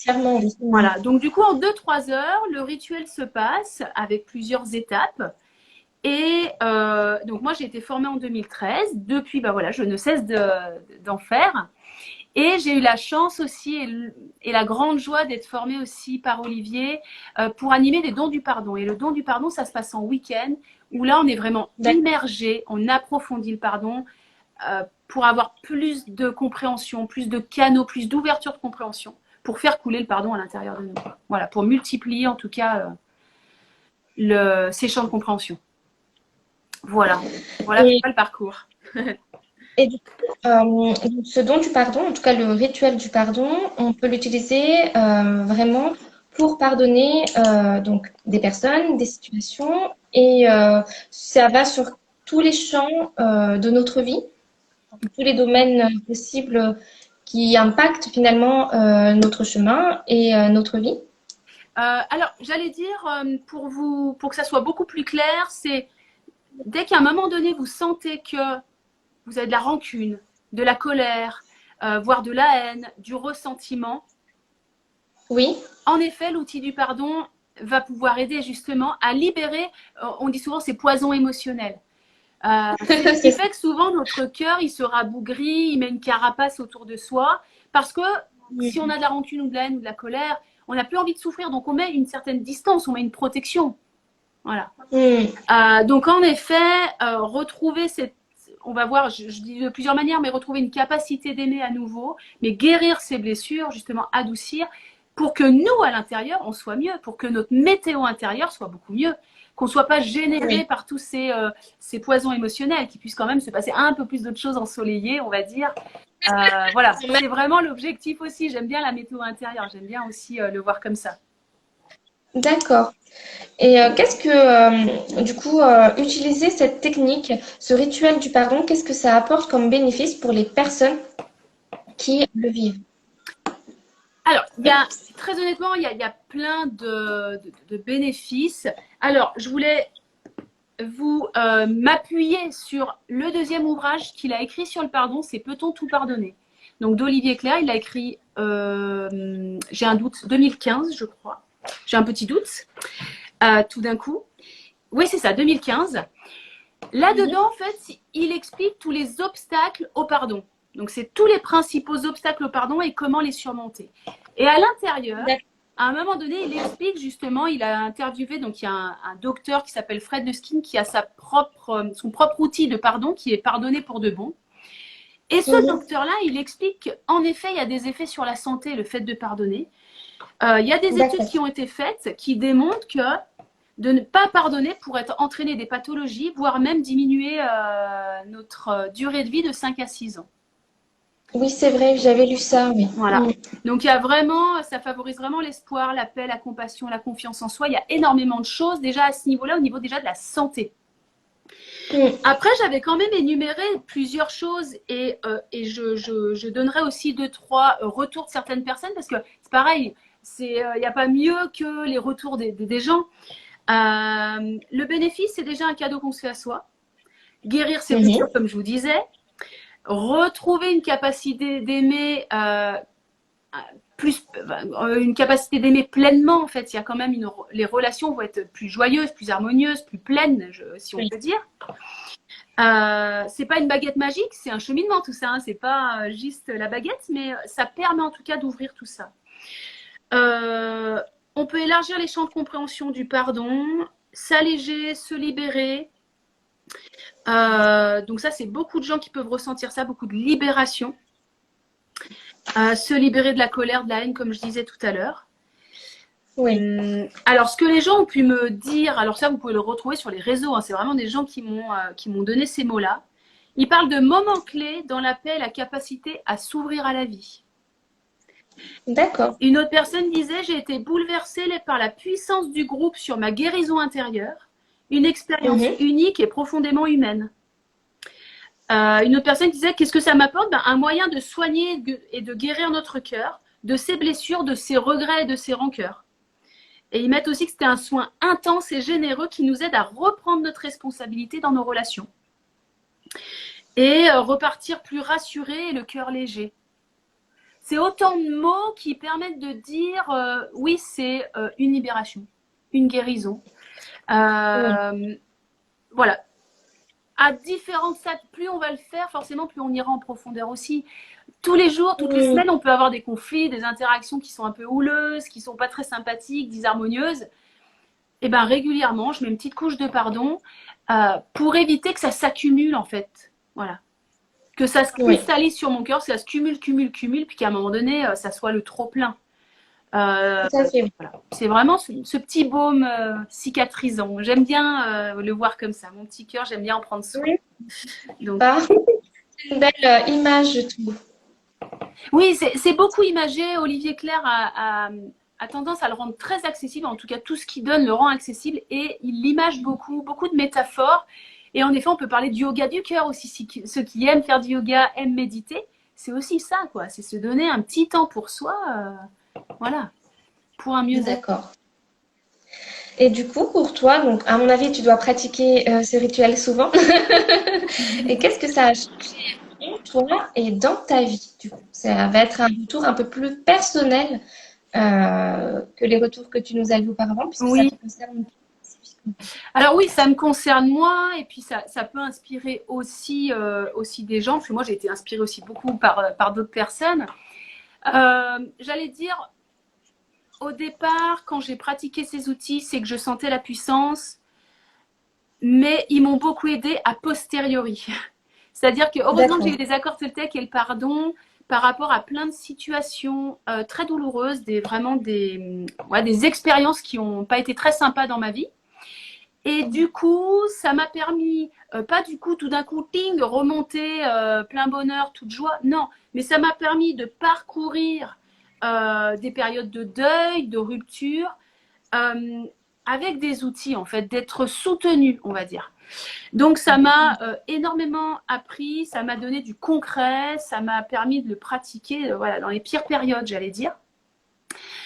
[SPEAKER 1] Clairement, oui.
[SPEAKER 2] Voilà, donc du coup, en 2-3 heures, le rituel se passe avec plusieurs étapes. Et donc moi, j'ai été formée en 2013. Depuis, bah voilà, je ne cesse d'en faire. Et j'ai eu la chance aussi et la grande joie d'être formée aussi par Olivier pour animer des dons du pardon. Et le don du pardon, ça se passe en week-end, où là, on est vraiment immergé, on approfondit le pardon pour avoir plus de compréhension, plus de canaux, plus d'ouverture de compréhension, pour faire couler le pardon à l'intérieur de nous. Voilà, pour multiplier en tout cas ces champs de compréhension. Voilà, voilà
[SPEAKER 1] Et,
[SPEAKER 2] le parcours.
[SPEAKER 1] et du coup, ce don du pardon, en tout cas le rituel du pardon, on peut l'utiliser vraiment pour pardonner donc des personnes, des situations, et ça va sur tous les champs de notre vie, tous les domaines possibles qui impactent finalement notre chemin et notre vie.
[SPEAKER 2] Alors, j'allais dire, pour que ça soit beaucoup plus clair, c'est dès qu'à un moment donné, vous sentez que vous avez de la rancune, de la colère, voire de la haine, du ressentiment,
[SPEAKER 1] Oui.
[SPEAKER 2] En effet, l'outil du pardon va pouvoir aider justement à libérer, on dit souvent, ces poisons émotionnels. C'est ce qui fait que souvent notre cœur, il se rabougrit, il met une carapace autour de soi, parce que si on a de la rancune ou de la haine ou de la colère, on n'a plus envie de souffrir, donc on met une certaine distance, on met une protection. Voilà. Donc en effet, retrouver cette, on va voir, je dis de plusieurs manières, mais retrouver une capacité d'aimer à nouveau, mais guérir ses blessures, justement adoucir, pour que nous, à l'intérieur, on soit mieux, pour que notre météo intérieure soit beaucoup mieux, qu'on ne soit pas généré par tous ces poisons émotionnels, qu'il puisse quand même se passer un peu plus d'autres choses ensoleillées, on va dire. Voilà, c'est vraiment l'objectif aussi. J'aime bien la météo intérieure, j'aime bien aussi le voir comme ça.
[SPEAKER 1] D'accord. Et qu'est-ce que, du coup, utiliser cette technique, ce rituel du pardon, qu'est-ce que ça apporte comme bénéfice pour les personnes qui le vivent?
[SPEAKER 2] Alors, très honnêtement, il y a plein de bénéfices. Alors, je voulais vous m'appuyer sur le deuxième ouvrage qu'il a écrit sur le pardon, c'est Peut-on tout pardonner? Donc d'Olivier Clerc, il l'a écrit, j'ai un doute, 2015 je crois. J'ai un petit doute, tout d'un coup. Oui, c'est ça, 2015. Là-dedans, en fait, il explique tous les obstacles au pardon. Donc c'est tous les principaux obstacles au pardon et comment les surmonter. Et à l'intérieur, à un moment donné, il explique justement, il a interviewé, donc il y a un docteur qui s'appelle Fred Luskin qui a son propre outil de pardon qui est pardonner pour de bon. Et ce docteur-là, il explique qu'en effet, il y a des effets sur la santé, le fait de pardonner. Il y a des études qui ont été faites qui démontrent que de ne pas pardonner pourrait entraîner des pathologies, voire même diminuer notre durée de vie de 5 à 6 ans.
[SPEAKER 1] Oui, c'est vrai, j'avais lu ça, oui.
[SPEAKER 2] Voilà. Donc, il y a vraiment, ça favorise vraiment l'espoir, la paix, la compassion, la confiance en soi. Il y a énormément de choses déjà à ce niveau-là, au niveau déjà de la santé. Après, j'avais quand même énuméré plusieurs choses et je donnerai aussi 2-3 retours de certaines personnes parce que c'est pareil, il n'y a pas mieux que les retours des gens. Le bénéfice, c'est déjà un cadeau qu'on se fait à soi. Guérir ses blessures, comme je vous disais. Retrouver une capacité d'aimer une capacité d'aimer pleinement, en fait. Il y a quand même les relations vont être plus joyeuses, plus harmonieuses, plus pleines, si on peut dire. C'est pas une baguette magique, c'est un cheminement tout ça, hein. C'est pas juste la baguette, mais ça permet en tout cas d'ouvrir tout ça. On peut élargir les champs de compréhension du pardon, s'alléger, se libérer. Donc ça, c'est beaucoup de gens qui peuvent ressentir ça, beaucoup de libération. Se libérer de la colère, de la haine, comme je disais tout à l'heure. Oui. Alors, ce que les gens ont pu me dire, alors ça, vous pouvez le retrouver sur les réseaux, hein, c'est vraiment des gens qui m'ont donné ces mots-là. Ils parlent de moments clés dans la paix et la capacité à s'ouvrir à la vie.
[SPEAKER 1] D'accord.
[SPEAKER 2] Une autre personne disait, j'ai été bouleversée par la puissance du groupe sur ma guérison intérieure, une expérience unique et profondément humaine. Une autre personne disait, qu'est-ce que ça m'apporte? Un moyen de soigner et de guérir notre cœur, de ses blessures, de ses regrets et de ses rancœurs. Et ils mettent aussi que c'était un soin intense et généreux qui nous aide à reprendre notre responsabilité dans nos relations. Et repartir plus rassuré et le cœur léger. C'est autant de mots qui permettent de dire, oui, c'est une libération, une guérison. Voilà. À différentes stades, plus on va le faire, forcément, plus on ira en profondeur aussi. Tous les jours, toutes les semaines, on peut avoir des conflits, des interactions qui sont un peu houleuses, qui ne sont pas très sympathiques, disharmonieuses. Et bien, régulièrement, je mets une petite couche de pardon pour éviter que ça s'accumule, en fait. Voilà. Que ça se cristallise sur mon cœur, que ça se cumule, puis qu'à un moment donné, ça soit le trop-plein. Voilà. C'est vraiment ce petit baume cicatrisant. J'aime bien le voir comme ça. Mon petit cœur, j'aime bien en prendre soin. Donc...
[SPEAKER 1] C'est une belle image, je trouve.
[SPEAKER 2] Oui, c'est beaucoup imagé. Olivier Clerc a tendance à le rendre très accessible. En tout cas, tout ce qu'il donne le rend accessible et il l'image beaucoup de métaphores. Et en effet, on peut parler du yoga du cœur aussi. Ceux qui aiment faire du yoga, aiment méditer. C'est aussi ça, quoi. C'est se donner un petit temps pour soi. Voilà, pour un mieux-être.
[SPEAKER 1] D'accord. Et du coup, pour toi, donc à mon avis, tu dois pratiquer ce rituel souvent. Et qu'est-ce que ça a changé pour toi et dans ta vie, du coup? Ça va être un retour un peu plus personnel que les retours que tu nous as vus auparavant, puisque ça
[SPEAKER 2] Oui.
[SPEAKER 1] te concerne spécifiquement.
[SPEAKER 2] Alors oui, ça me concerne moi et puis ça peut inspirer aussi des gens, parce que moi j'ai été inspirée aussi beaucoup par d'autres personnes. J'allais dire, au départ, quand j'ai pratiqué ces outils, c'est que je sentais la puissance, mais ils m'ont beaucoup aidé a posteriori. C'est-à-dire que heureusement que j'ai
[SPEAKER 1] D'accord.
[SPEAKER 2] eu des accords Toltec et le pardon par rapport à plein de situations très douloureuses, vraiment des expériences qui n'ont pas été très sympas dans ma vie. Et du coup, ça m'a permis, pas du coup tout d'un coup, ting, remonter plein bonheur, toute joie, non, mais ça m'a permis de parcourir des périodes de deuil, de rupture, euh, avec des outils en fait, d'être soutenu, on va dire. Donc ça m'a énormément appris, ça m'a donné du concret, ça m'a permis de le pratiquer voilà, dans les pires périodes, j'allais dire.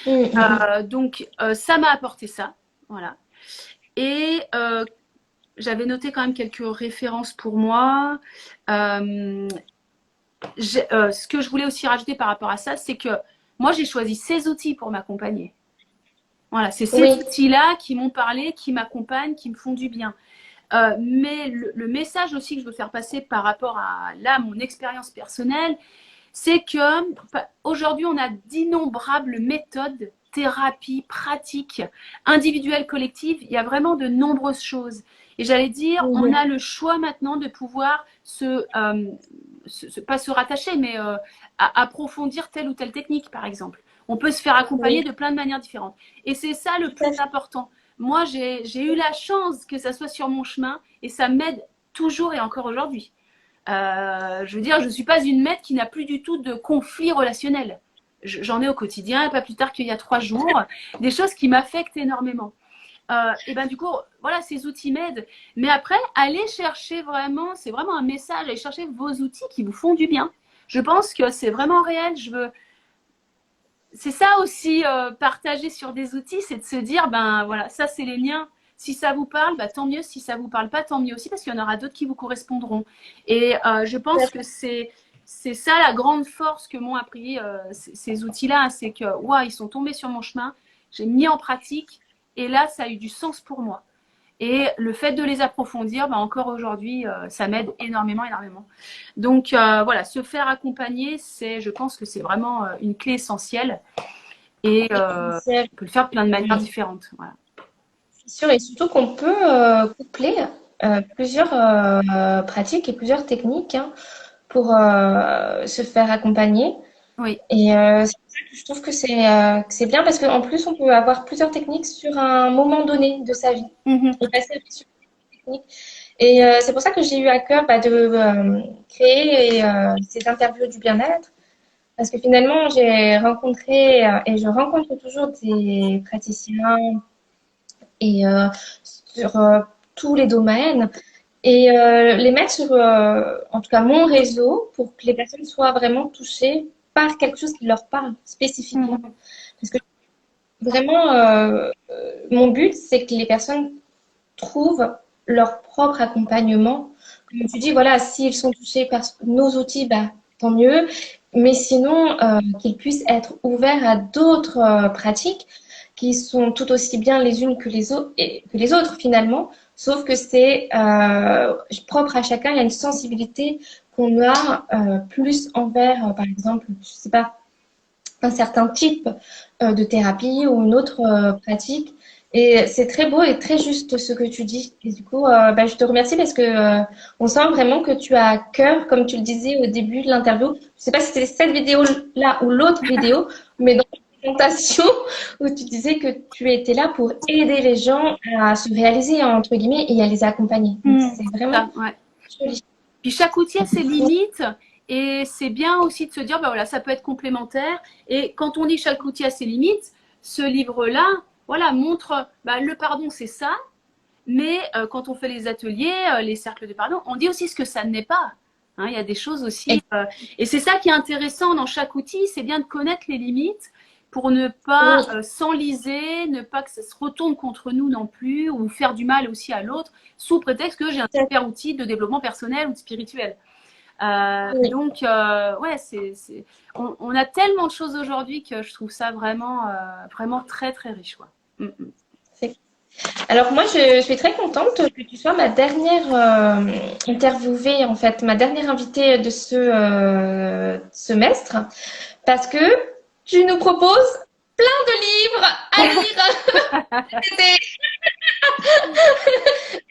[SPEAKER 2] Donc ça m'a apporté ça, voilà. Et j'avais noté quand même quelques références pour moi. Ce que je voulais aussi rajouter par rapport à ça, c'est que moi j'ai choisi ces outils pour m'accompagner. Voilà, c'est ces
[SPEAKER 1] Oui,
[SPEAKER 2] outils-là qui m'ont parlé, qui m'accompagnent, qui me font du bien. Mais le message aussi que je veux faire passer par rapport à là mon expérience personnelle, c'est que aujourd'hui on a d'innombrables méthodes, thérapies, pratiques, individuelles, collectives. Il y a vraiment de nombreuses choses. Et j'allais dire, on a le choix maintenant de pouvoir pas se rattacher, mais approfondir telle ou telle technique, par exemple. On peut se faire accompagner
[SPEAKER 1] oui,
[SPEAKER 2] de plein de manières différentes. Et c'est ça le
[SPEAKER 1] tout à
[SPEAKER 2] plus
[SPEAKER 1] fait.
[SPEAKER 2] important. Moi, j'ai eu la chance que ça soit sur mon chemin et ça m'aide toujours et encore aujourd'hui. Je veux dire, je ne suis pas une maître qui n'a plus du tout de conflit relationnel. J'en ai au quotidien, pas plus tard qu'il y a 3 jours, des choses qui m'affectent énormément. Et ben du coup, voilà, ces outils m'aident. Mais après, allez chercher vraiment, c'est vraiment un message, allez chercher vos outils qui vous font du bien. Je pense que c'est vraiment réel. C'est ça aussi partager sur des outils, c'est de se dire, ben voilà, ça c'est les miens. Si ça vous parle, bah, tant mieux. Si ça vous parle pas, tant mieux aussi, parce qu'il y en aura d'autres qui vous correspondront. Et je pense que c'est ça la grande force que m'ont appris ces outils-là, c'est que waouh, ils sont tombés sur mon chemin, j'ai mis en pratique, et là, ça a eu du sens pour moi. Et le fait de les approfondir, bah, encore aujourd'hui, ça m'aide énormément, énormément. Donc voilà, se faire accompagner, je pense que c'est vraiment une clé essentielle. Et
[SPEAKER 1] Essentiel.
[SPEAKER 2] on peut le faire de plein de manières différentes. Voilà.
[SPEAKER 1] C'est sûr, et surtout qu'on peut coupler plusieurs pratiques et plusieurs techniques hein, pour se faire accompagner.
[SPEAKER 2] Oui.
[SPEAKER 1] Et c'est pour ça que je trouve que c'est bien parce qu'en plus, on peut avoir plusieurs techniques sur un moment donné de sa vie
[SPEAKER 2] Mhm.
[SPEAKER 1] et passer sur une technique. Et c'est pour ça que j'ai eu à cœur bah, de créer ces interviews du bien-être. Parce que finalement, j'ai rencontré et je rencontre toujours des praticiens et sur tous les domaines et les mettre sur, en tout cas, mon réseau pour que les personnes soient vraiment touchées par quelque chose qui leur parle spécifiquement.
[SPEAKER 2] Mhm.
[SPEAKER 1] Parce que vraiment, mon but, c'est que les personnes trouvent leur propre accompagnement. Comme tu dis, voilà, s'ils sont touchés par nos outils, bah, tant mieux. Mais sinon, qu'ils puissent être ouverts à d'autres pratiques qui sont tout aussi bien les unes que les autres finalement, sauf que c'est propre à chacun. Il y a une sensibilité qu'on a plus envers, par exemple, je sais pas, un certain type de thérapie ou une autre pratique. Et c'est très beau et très juste ce que tu dis. Et du coup, bah, je te remercie parce que on sent vraiment que tu as à cœur, comme tu le disais au début de l'interview. Je sais pas si c'était cette vidéo-là ou l'autre vidéo, mais dans la présentation où tu disais que tu étais là pour aider les gens à se réaliser, entre guillemets, et à les accompagner. Donc,
[SPEAKER 2] Mhm.
[SPEAKER 1] c'est vraiment
[SPEAKER 2] Ça, ouais.
[SPEAKER 1] joli.
[SPEAKER 2] Puis chaque outil a ses limites. Et c'est bien aussi de se dire, ben voilà, ça peut être complémentaire. Et quand on dit chaque outil a ses limites, ce livre-là, voilà, montre le pardon, c'est ça. Mais quand on fait les ateliers, les cercles de pardon, on dit aussi ce que ça n'est pas. Hein, il y a des choses aussi. Et c'est ça qui est intéressant dans chaque outil, c'est bien de connaître les limites pour ne pas
[SPEAKER 1] Oui,
[SPEAKER 2] s'enliser, ne pas que ça se retourne contre nous non plus, ou faire du mal aussi à l'autre, sous prétexte que j'ai un super outil de développement personnel ou de spirituel.
[SPEAKER 1] Oui.
[SPEAKER 2] Donc, ouais, on a tellement de choses aujourd'hui que je trouve ça vraiment très, très riche, quoi. Mm, mm.
[SPEAKER 1] Alors moi, je suis très contente que tu sois ma dernière interviewée, en fait, ma dernière invitée de ce semestre, parce que tu nous proposes plein de livres à lire.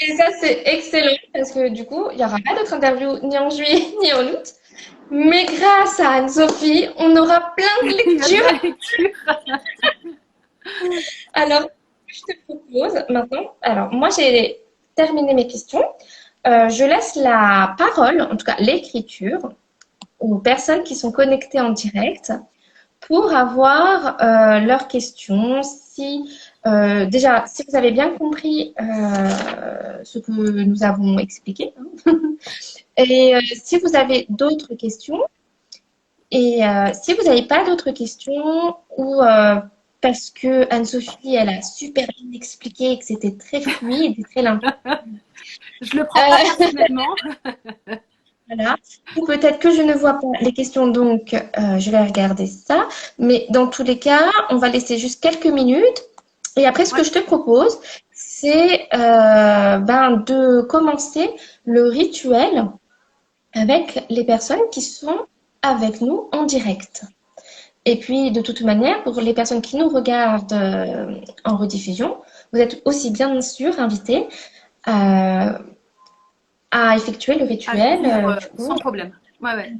[SPEAKER 1] Et ça, c'est excellent, parce que du coup, il n'y aura pas d'autres interviews ni en juillet ni en août. Mais grâce à Anne-Sophie, on aura plein de
[SPEAKER 2] Il y a de
[SPEAKER 1] lectures.
[SPEAKER 2] la lecture.
[SPEAKER 1] Alors, je te propose maintenant, alors moi j'ai terminé mes questions. Je laisse la parole, en tout cas l'écriture, aux personnes qui sont connectées en direct pour avoir leurs questions. Si déjà, si vous avez bien compris ce que nous avons expliqué, hein, et si vous avez d'autres questions, et si vous n'avez pas d'autres questions ou parce que Anne-Sophie, elle a super bien expliqué et que c'était très fluide et très limpide.
[SPEAKER 2] Je le prends pas personnellement.
[SPEAKER 1] Voilà. Ou peut-être que je ne vois pas les questions, donc je vais regarder ça. Mais dans tous les cas, on va laisser juste quelques minutes. Et après, ce que
[SPEAKER 2] Ouais.
[SPEAKER 1] je te propose, c'est de commencer le rituel avec les personnes qui sont avec nous en direct. Et puis, de toute manière, pour les personnes qui nous regardent en rediffusion, vous êtes aussi bien sûr invités à, à effectuer le
[SPEAKER 2] À le
[SPEAKER 1] rituel.
[SPEAKER 2] suivre
[SPEAKER 1] Du coup.
[SPEAKER 2] sans problème. Ouais, ouais.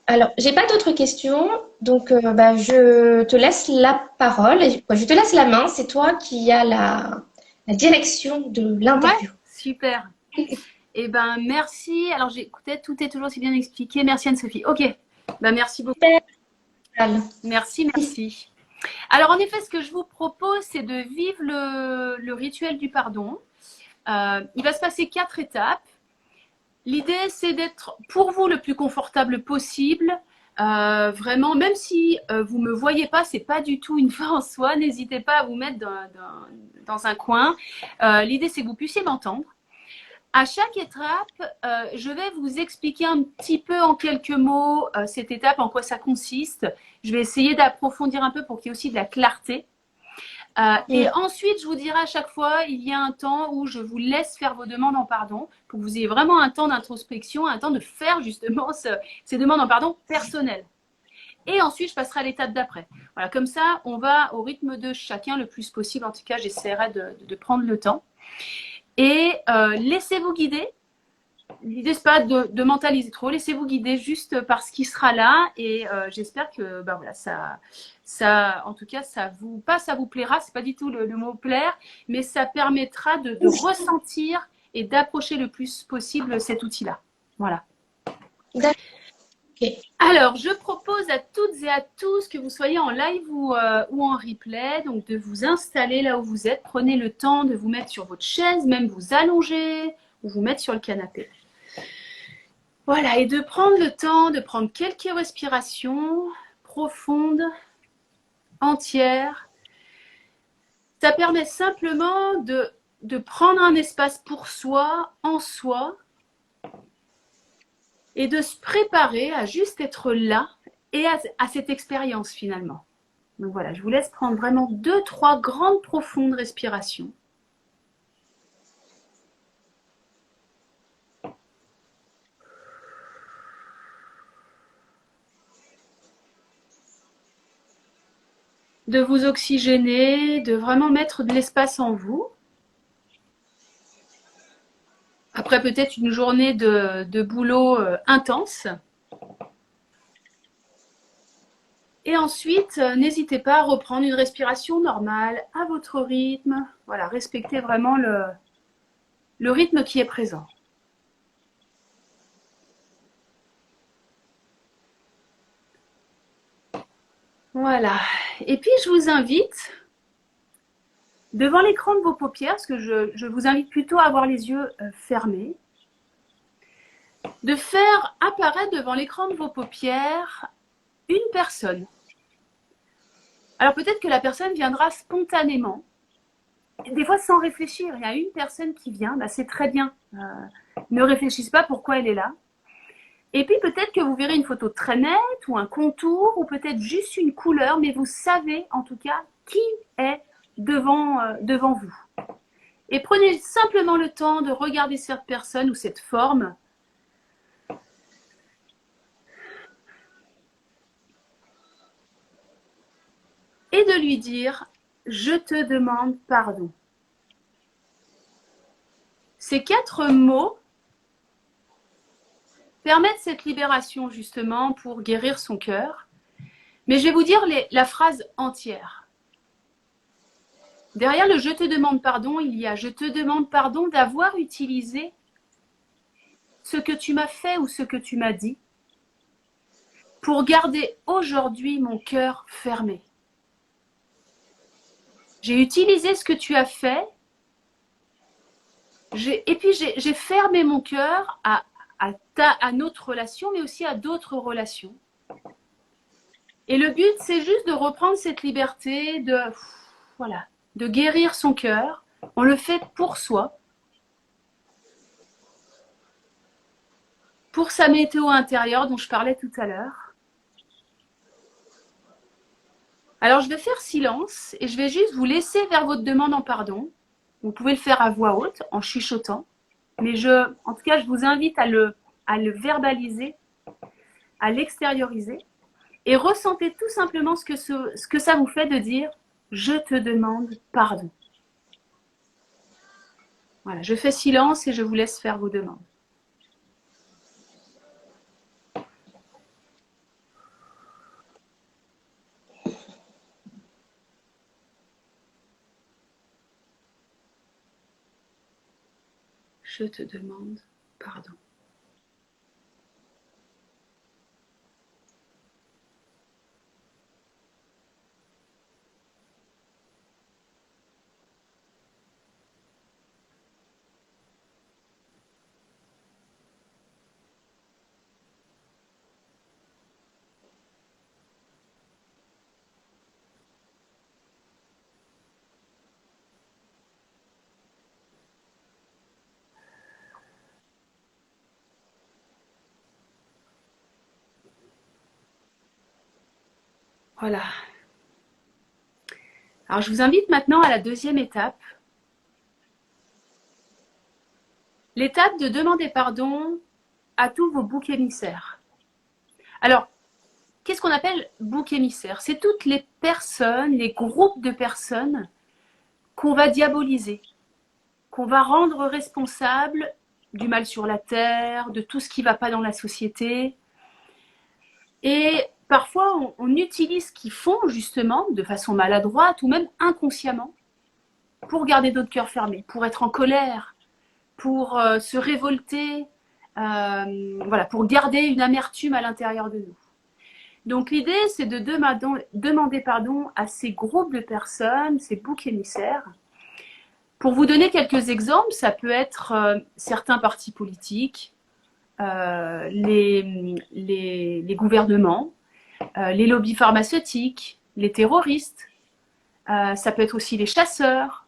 [SPEAKER 1] Alors, j'ai pas d'autres questions, donc je te laisse la parole. Je te laisse la main. C'est toi qui as la direction de
[SPEAKER 2] Ouais,
[SPEAKER 1] l'interview.
[SPEAKER 2] super. Eh ben, merci. Alors, j'écoutais, tout est toujours si bien expliqué. Merci Anne-Sophie. Ok. Ben, merci beaucoup. Merci, merci. Alors, en effet, ce que je vous propose, c'est de vivre le rituel du pardon. Il va se passer 4 étapes. L'idée, c'est d'être pour vous le plus confortable possible. Vraiment, même si vous ne me voyez pas, c'est pas du tout une fin en soi. N'hésitez pas à vous mettre dans un coin. L'idée, c'est que vous puissiez m'entendre. À chaque étape, je vais vous expliquer un petit peu en quelques mots cette étape, en quoi ça consiste. Je vais essayer d'approfondir un peu pour qu'il y ait aussi de la clarté. Et ensuite, je vous dirai à chaque fois, il y a un temps où je vous laisse faire vos demandes en pardon, pour que vous ayez vraiment un temps d'introspection, un temps de faire justement ces demandes en pardon personnelles. Et ensuite, je passerai à l'étape d'après. Voilà, comme ça, on va au rythme de chacun le plus possible. En tout cas, j'essaierai de prendre le temps. Et laissez-vous guider. L'idée, c'est pas de mentaliser trop. Laissez-vous guider juste par ce qui sera là. Et j'espère que voilà, en tout cas, ça vous plaira. C'est pas du tout le mot plaire, mais ça permettra de ressentir et d'approcher le plus possible cet outil-là. Voilà.
[SPEAKER 1] D'accord. Okay.
[SPEAKER 2] Alors, je propose à toutes et à tous, que vous soyez en live ou en replay, donc de vous installer là où vous êtes. Prenez le temps de vous mettre sur votre chaise, même vous allonger ou vous mettre sur le canapé. Voilà, et de prendre le temps de prendre quelques respirations profondes, entières. Ça permet simplement de prendre un espace pour soi, en soi, et de se préparer à juste être là et à cette expérience finalement. Donc voilà, je vous laisse prendre vraiment 2-3 grandes profondes respirations. De vous oxygéner, de vraiment mettre de l'espace en vous. Après peut-être une journée de boulot intense. Et ensuite, n'hésitez pas à reprendre une respiration normale, à votre rythme. Voilà, respectez vraiment le rythme qui est présent. Voilà. Et puis, je vous invite, devant l'écran de vos paupières, parce que je vous invite plutôt à avoir les yeux fermés, de faire apparaître devant l'écran de vos paupières une personne. Alors peut-être que la personne viendra spontanément, des fois sans réfléchir. Il y a une personne qui vient, bah c'est très bien. Ne réfléchissez pas pourquoi elle est là. Et puis peut-être que vous verrez une photo très nette ou un contour ou peut-être juste une couleur, mais vous savez en tout cas qui est devant vous. Et prenez simplement le temps de regarder cette personne ou cette forme et de lui dire « Je te demande pardon ». Ces 4 mots permettent cette libération justement pour guérir son cœur. Mais je vais vous dire la phrase entière. Derrière le « je te demande pardon », il y a « je te demande pardon d'avoir utilisé ce que tu m'as fait ou ce que tu m'as dit pour garder aujourd'hui mon cœur fermé. J'ai utilisé ce que tu as fait et puis j'ai fermé mon cœur à notre relation, mais aussi à d'autres relations. Et le but, c'est juste de reprendre cette liberté, de guérir son cœur. On le fait pour soi, pour sa météo intérieure dont je parlais tout à l'heure. Alors, je vais faire silence et je vais juste vous laisser vers votre demande en pardon. Vous pouvez le faire à voix haute, en chuchotant. Mais en tout cas, je vous invite à le verbaliser, à l'extérioriser. Et ressentez tout simplement ce que ça vous fait de dire « Je te demande pardon ». Voilà, je fais silence et je vous laisse faire vos demandes. Je te demande pardon. Voilà. Alors, je vous invite maintenant à la deuxième étape. L'étape de demander pardon à tous vos boucs émissaires. Alors, qu'est-ce qu'on appelle bouc émissaire? C'est toutes les personnes, les groupes de personnes qu'on va diaboliser, qu'on va rendre responsables du mal sur la terre, de tout ce qui ne va pas dans la société. Et parfois, on utilise ce qu'ils font justement de façon maladroite ou même inconsciemment pour garder notre cœur fermé, pour être en colère, pour se révolter, voilà, pour garder une amertume à l'intérieur de nous. Donc l'idée, c'est de demander pardon à ces groupes de personnes, ces boucs émissaires. Pour vous donner quelques exemples, ça peut être certains partis politiques, les gouvernements, les lobbies pharmaceutiques, les terroristes, ça peut être aussi les chasseurs.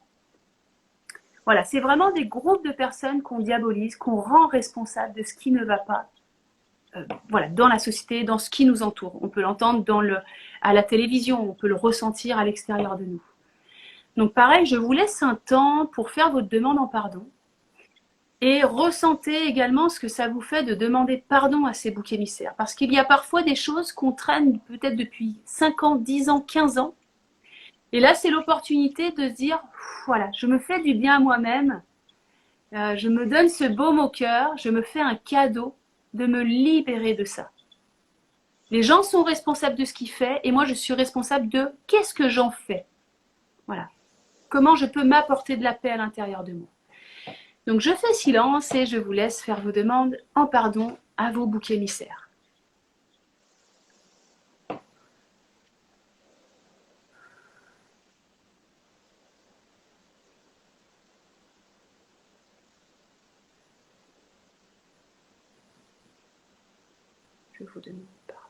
[SPEAKER 2] Voilà, c'est vraiment des groupes de personnes qu'on diabolise, qu'on rend responsables de ce qui ne va pas voilà, dans la société, dans ce qui nous entoure. On peut l'entendre à la télévision, on peut le ressentir à l'extérieur de nous. Donc pareil, je vous laisse un temps pour faire votre demande en pardon. Et ressentez également ce que ça vous fait de demander pardon à ces boucs émissaires. Parce qu'il y a parfois des choses qu'on traîne peut-être depuis 5 ans, 10 ans, 15 ans. Et là, c'est l'opportunité de se dire, voilà, je me fais du bien à moi-même, je me donne ce baume au cœur, je me fais un cadeau de me libérer de ça. Les gens sont responsables de ce qu'ils font et moi, je suis responsable de qu'est-ce que j'en fais. Voilà. Comment je peux m'apporter de la paix à l'intérieur de moi. Donc, je fais silence et je vous laisse faire vos demandes en pardon à vos boucs émissaires. Je vous demande pardon.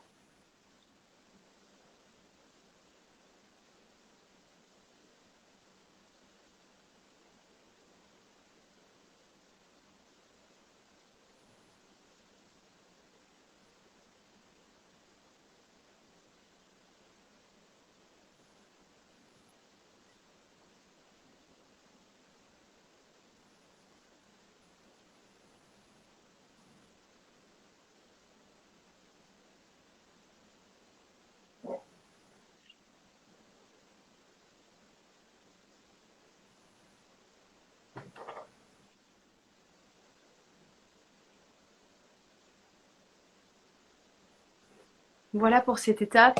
[SPEAKER 2] Voilà pour cette étape.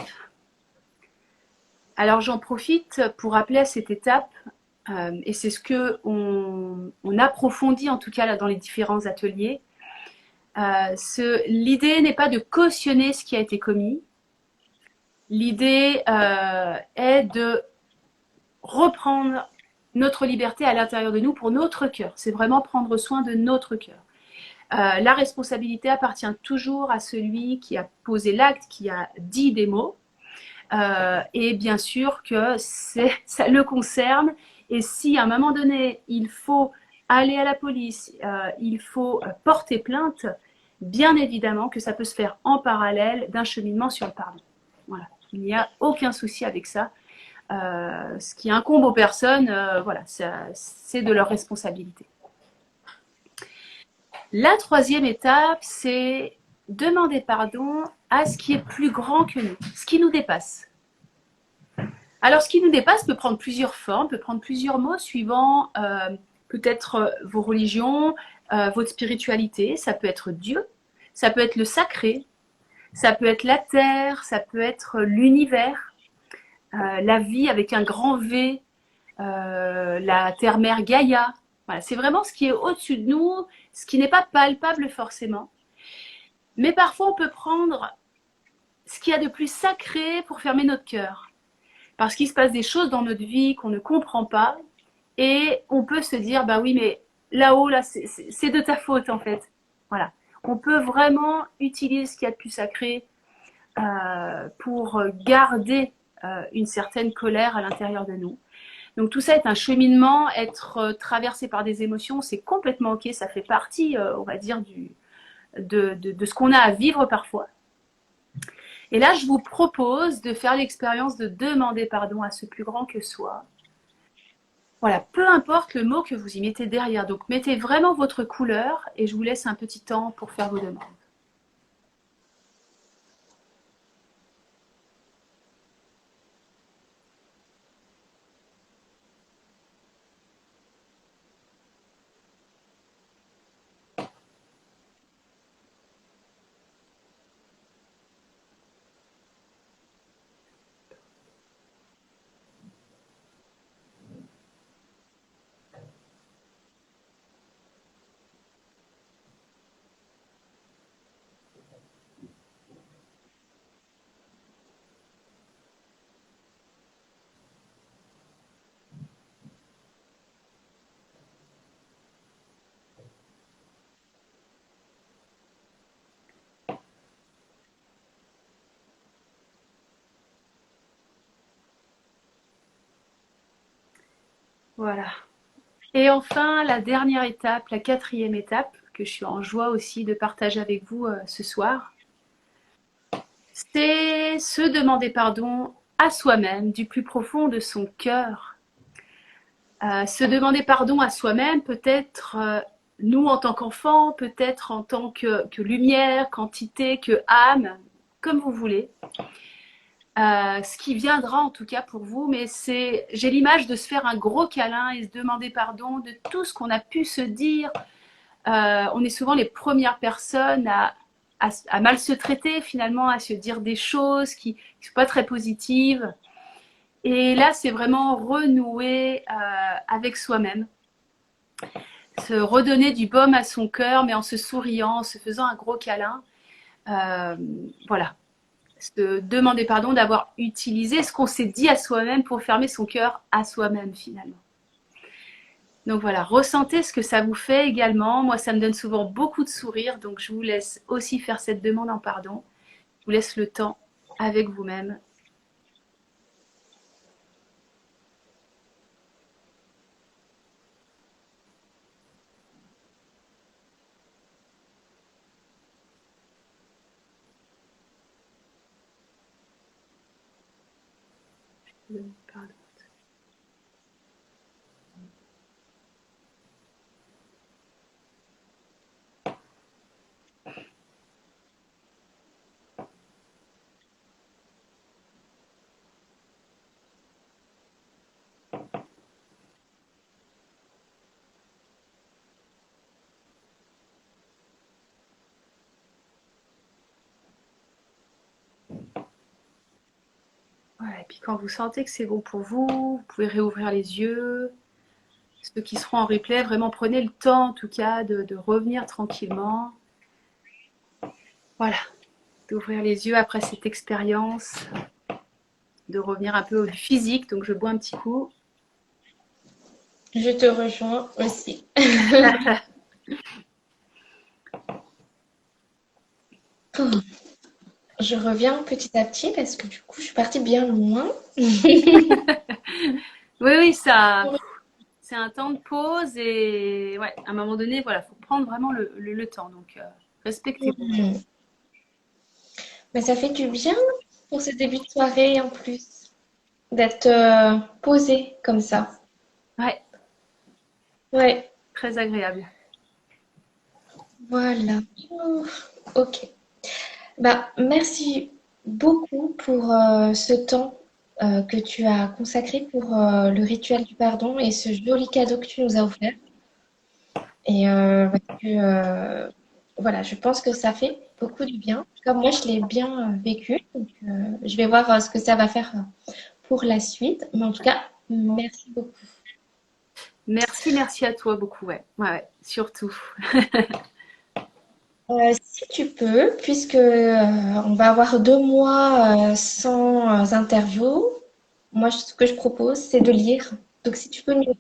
[SPEAKER 2] Alors j'en profite pour rappeler à cette étape, et c'est ce que on approfondit en tout cas là dans les différents ateliers. L'idée n'est pas de cautionner ce qui a été commis. L'idée est de reprendre notre liberté à l'intérieur de nous pour notre cœur. C'est vraiment prendre soin de notre cœur. La responsabilité appartient toujours à celui qui a posé l'acte, qui a dit des mots. Et bien sûr que ça le concerne. Et si à un moment donné, il faut aller à la police, il faut porter plainte, bien évidemment que ça peut se faire en parallèle d'un cheminement sur le pardon. Voilà. Il n'y a aucun souci avec ça. Ce qui incombe aux personnes, voilà, c'est de leur responsabilité. La troisième étape, c'est demander pardon à ce qui est plus grand que nous, ce qui nous dépasse. Alors, ce qui nous dépasse peut prendre plusieurs formes, peut prendre plusieurs mots suivant peut-être vos religions, votre spiritualité. Ça peut être Dieu, ça peut être le sacré, ça peut être la terre, ça peut être l'univers, la vie avec un grand V, la terre-mère Gaïa. Voilà, c'est vraiment ce qui est au-dessus de nous, ce qui n'est pas palpable forcément. Mais parfois, on peut prendre ce qu'il y a de plus sacré pour fermer notre cœur. Parce qu'il se passe des choses dans notre vie qu'on ne comprend pas. Et on peut se dire, bah oui, mais là-haut, là, c'est de ta faute, en fait. Voilà. On peut vraiment utiliser ce qu'il y a de plus sacré pour garder une certaine colère à l'intérieur de nous. Donc tout ça est un cheminement, être traversé par des émotions, c'est complètement ok, ça fait partie, on va dire, de ce qu'on a à vivre parfois. Et là, je vous propose de faire l'expérience de demander pardon à ce plus grand que soi. Voilà, peu importe le mot que vous y mettez derrière. Donc mettez vraiment votre couleur et je vous laisse un petit temps pour faire vos demandes. Voilà. Et enfin, la dernière étape, la quatrième étape, que je suis en joie aussi de partager avec vous ce soir, c'est se demander pardon à soi-même du plus profond de son cœur. Se demander pardon à soi-même, peut-être nous en tant qu'enfants, peut-être en tant que lumière, qu'entité, que âme, comme vous voulez. Ce qui viendra en tout cas pour vous, mais j'ai l'image de se faire un gros câlin et se demander pardon de tout ce qu'on a pu se dire. On est souvent les premières personnes à mal se traiter finalement, à se dire des choses qui ne sont pas très positives. Et là, c'est vraiment renouer avec soi-même, se redonner du baume à son cœur, mais en se souriant, en se faisant un gros câlin. Voilà. Se demander pardon d'avoir utilisé ce qu'on s'est dit à soi-même pour fermer son cœur à soi-même finalement. Donc voilà, ressentez ce que ça vous fait également. Moi, ça me donne souvent beaucoup de sourire, donc je vous laisse aussi faire cette demande en pardon. Je vous laisse le temps avec vous-même. Pardon. Puis quand vous sentez que c'est bon pour vous, vous pouvez réouvrir les yeux. Ceux qui seront en replay, vraiment prenez le temps en tout cas de revenir tranquillement. Voilà, d'ouvrir les yeux après cette expérience, de revenir un peu au physique. Donc je bois un petit coup.
[SPEAKER 1] Je te rejoins aussi. Je reviens petit à petit parce que du coup, je suis partie bien loin.
[SPEAKER 2] Oui, oui, ça, c'est un temps de pause et ouais, à un moment donné, voilà, faut prendre vraiment le temps. Donc respectez-vous.
[SPEAKER 1] Mais ça fait du bien pour ce début de soirée en plus, d'être posé comme ça.
[SPEAKER 2] Ouais,
[SPEAKER 1] Ouais,
[SPEAKER 2] très agréable.
[SPEAKER 1] voilà. Ok. Bah, merci beaucoup pour ce temps que tu as consacré pour le rituel du pardon et ce joli cadeau que tu nous as offert. Et parce que, voilà, je pense que ça fait beaucoup du bien. Comme moi, je l'ai bien vécu. Donc, je vais voir ce que ça va faire pour la suite. Mais en tout cas, merci beaucoup.
[SPEAKER 2] Merci, merci à toi beaucoup, ouais, ouais, ouais, surtout.
[SPEAKER 1] Si tu peux, puisque on va avoir 2 mois sans interview, moi ce que je propose, c'est de lire. Donc si tu peux nous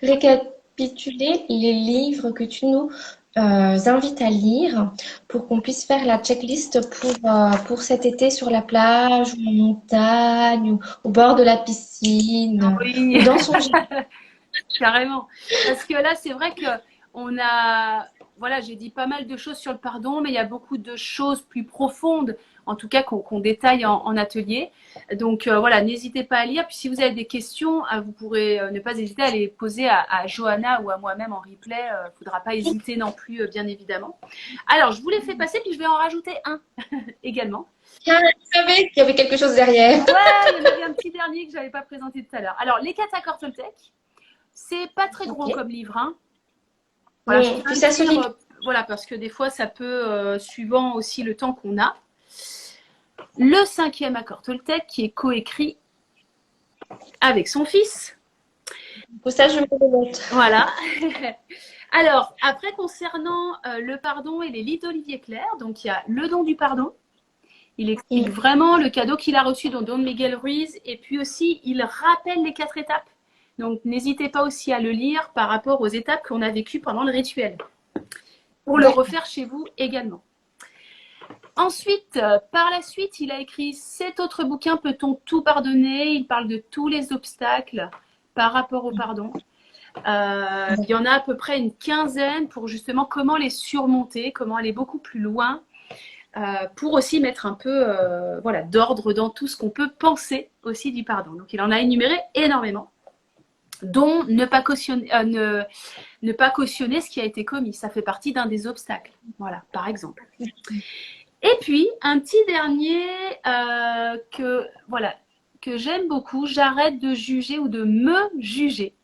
[SPEAKER 1] récapituler les livres que tu nous invites à lire pour qu'on puisse faire la checklist pour cet été sur la plage ou en montagne ou au bord de la piscine
[SPEAKER 2] Oui,
[SPEAKER 1] ou dans son jardin.
[SPEAKER 2] carrément. Parce que là, c'est vrai que on a, voilà, j'ai dit pas mal de choses sur le pardon, mais il y a beaucoup de choses plus profondes, en tout cas qu'on détaille en atelier. Donc voilà, n'hésitez pas à lire. Puis si vous avez des questions, vous pourrez ne pas hésiter à les poser à Johanna ou à moi-même en replay. Il ne faudra pas hésiter non plus, bien évidemment. Alors, je vous les fais passer, puis je vais en rajouter un également.
[SPEAKER 1] Tiens, je savais qu'il y avait quelque chose derrière.
[SPEAKER 2] Ouais, il y en avait un petit dernier que je n'avais pas présenté tout à l'heure. Alors, les 4 accords Toltec, c'est pas très gros
[SPEAKER 1] Ok.
[SPEAKER 2] comme livre, hein. Voilà, je
[SPEAKER 1] Non,
[SPEAKER 2] tiens à
[SPEAKER 1] puis
[SPEAKER 2] le
[SPEAKER 1] ça se
[SPEAKER 2] dire,
[SPEAKER 1] lit.
[SPEAKER 2] voilà, parce que des fois, ça peut, suivant aussi le temps qu'on a. Le 5e accord Toltec, qui est coécrit avec son fils.
[SPEAKER 1] Pour ça, je me le note.
[SPEAKER 2] Voilà. Alors, après, concernant le pardon et les lits d'Olivier Clerc, donc il y a le don du pardon. Il explique vraiment le cadeau qu'il a reçu dans Don Miguel Ruiz et puis aussi il rappelle les 4 étapes. Donc n'hésitez pas aussi à le lire par rapport aux étapes qu'on a vécues pendant le rituel. Pour le refaire chez vous également. Ensuite, par la suite, il a écrit 7 autres bouquins, Peut-on tout pardonner? Il parle de tous les obstacles par rapport au pardon. Il y en a à peu près une quinzaine pour justement comment les surmonter, comment aller beaucoup plus loin. Pour aussi mettre un peu voilà, d'ordre dans tout ce qu'on peut penser aussi du pardon. Donc il en a énuméré énormément, dont ne pas cautionner, ne pas cautionner ce qui a été commis. Ça fait partie d'un des obstacles, voilà, par exemple. Et puis, un petit dernier que j'aime beaucoup, j'arrête de juger ou de me juger.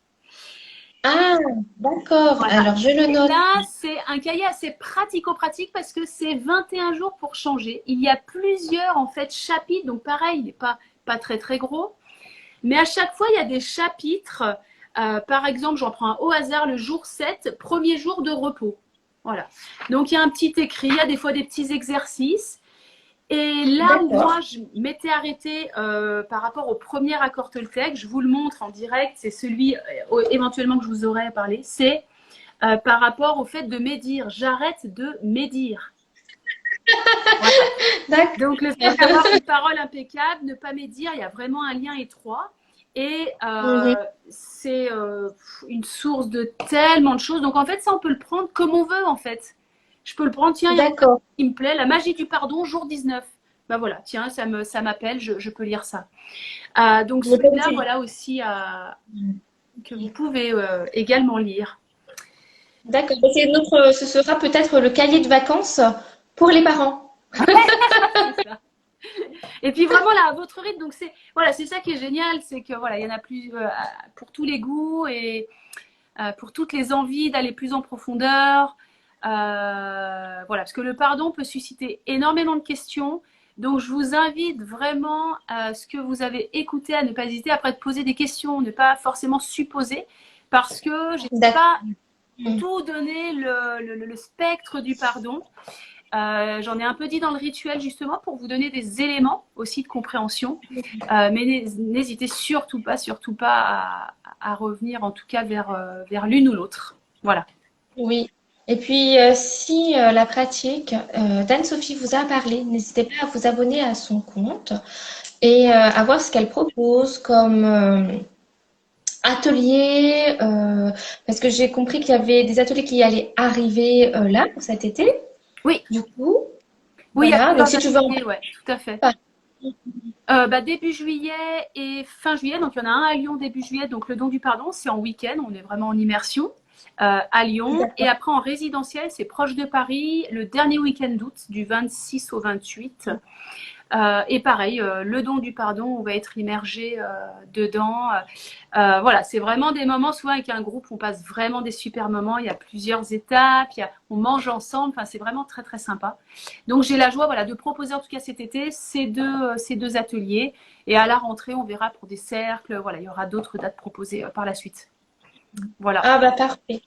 [SPEAKER 1] Ah, d'accord.
[SPEAKER 2] Voilà.
[SPEAKER 1] Alors, je le
[SPEAKER 2] Et
[SPEAKER 1] note.
[SPEAKER 2] là, c'est un cahier assez pratico-pratique parce que c'est 21 jours pour changer. Il y a plusieurs, en fait, chapitres. Donc, pareil, il n'est pas très, très gros. Mais à chaque fois, il y a des chapitres. Par exemple, j'en prends un au hasard, le jour 7, premier jour de repos. Voilà. Donc, il y a un petit écrit, il y a des fois des petits exercices. Et là où moi, je m'étais arrêtée par rapport au premier accord Toltec, je vous le montre en direct, c'est celui éventuellement que je vous aurais parlé, c'est par rapport au fait de médire. J'arrête de médire. Voilà. Donc, le fait d'avoir une parole impeccable, ne pas médire, il y a vraiment un lien étroit. Et c'est une source de tellement de choses. Donc, en fait, ça, on peut le prendre comme on veut, en fait. Je peux le prendre, tiens, il y a un truc qui me plaît, la magie du pardon, jour 19. Ben voilà, tiens, ça m'appelle, je peux lire ça. Donc, celui-là, voilà aussi que vous pouvez également lire.
[SPEAKER 1] D'accord. Ce sera peut-être le cahier de vacances pour les parents.
[SPEAKER 2] C'est ça. Et puis vraiment là, à votre rythme, donc c'est voilà, c'est ça qui est génial, c'est que voilà, il y en a plus pour tous les goûts et pour toutes les envies d'aller plus en profondeur. Voilà, parce que le pardon peut susciter énormément de questions, Donc, je vous invite vraiment à ce que vous avez écouté, à ne pas hésiter après de poser des questions, ne pas forcément supposer, parce que j'ai
[SPEAKER 1] D'accord.
[SPEAKER 2] pas tout donné le spectre du pardon. J'en ai un peu dit dans le rituel justement pour vous donner des éléments aussi de compréhension. Mais n'hésitez surtout pas à revenir en tout cas vers l'une ou l'autre. Voilà.
[SPEAKER 1] Oui. Et puis, si la pratique d'Anne-Sophie vous a parlé, n'hésitez pas à vous abonner à son compte et à voir ce qu'elle propose comme atelier, parce que j'ai compris qu'il y avait des ateliers qui allaient arriver là pour cet été.
[SPEAKER 2] Oui,
[SPEAKER 1] Du coup,
[SPEAKER 2] oui, il y a
[SPEAKER 1] voilà. Donc,
[SPEAKER 2] plusieurs
[SPEAKER 1] si tu veux en
[SPEAKER 2] ateliers, ouais, tout à fait.
[SPEAKER 1] parler,
[SPEAKER 2] Début juillet et fin juillet, donc il y en a un à Lyon début juillet, donc le don du pardon, c'est en week-end, on est vraiment en immersion à Lyon. Et
[SPEAKER 1] d'accord.
[SPEAKER 2] après en résidentiel, c'est proche de Paris, le dernier week-end d'août, du 26 au 28. Et pareil, le don du pardon, on va être immergé dedans. Voilà, c'est vraiment des moments, souvent avec un groupe, on passe vraiment des super moments. Il y a plusieurs étapes, on mange ensemble, enfin, c'est vraiment très très sympa. Donc j'ai la joie voilà, de proposer en tout cas cet été ces deux ateliers. Et à la rentrée, on verra pour des cercles. Voilà, il y aura d'autres dates proposées par la suite. Voilà.
[SPEAKER 1] Ah bah parfait.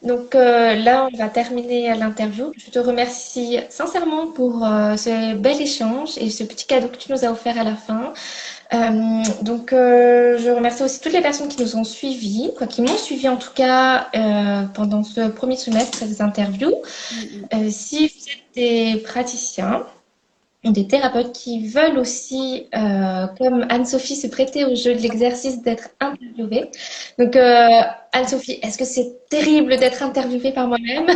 [SPEAKER 1] Donc là, on va terminer l'interview. Je te remercie sincèrement pour ce bel échange et ce petit cadeau que tu nous as offert à la fin. Je remercie aussi toutes les personnes qui nous ont suivis, quoi, qui m'ont suivi en tout cas pendant ce premier semestre des interviews. Si vous êtes des praticiens, des thérapeutes qui veulent aussi, comme Anne-Sophie, se prêter au jeu de l'exercice d'être interviewée. Donc, Anne-Sophie, est-ce que c'est terrible d'être interviewée par moi-même?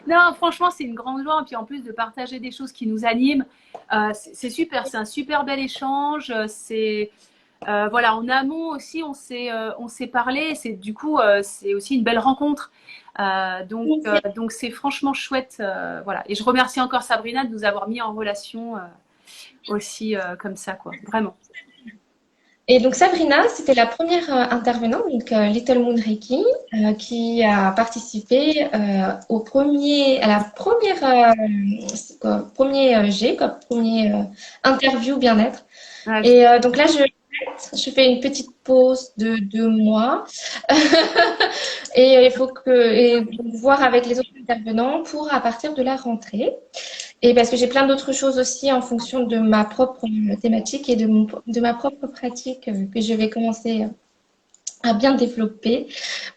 [SPEAKER 2] Non, franchement, c'est une grande joie. Et puis en plus de partager des choses qui nous animent, c'est super. C'est un super bel échange. C'est voilà, en amont aussi, on s'est parlé. C'est du coup, c'est aussi une belle rencontre. Donc c'est franchement chouette. Voilà. Et je remercie encore Sabrina de nous avoir mis en relation aussi comme ça, quoi. Vraiment.
[SPEAKER 1] Et donc Sabrina, c'était la première intervenante, donc Little Moon Reiki, qui a participé à la première, c'est quoi, premier G, quoi, premier interview bien-être.
[SPEAKER 2] Ouais,
[SPEAKER 1] Et donc là, je fais une petite pause de 2 mois et il faut voir avec les autres intervenants pour à partir de la rentrée. Et parce que j'ai plein d'autres choses aussi en fonction de ma propre thématique et de ma propre pratique que je vais commencer à bien développer.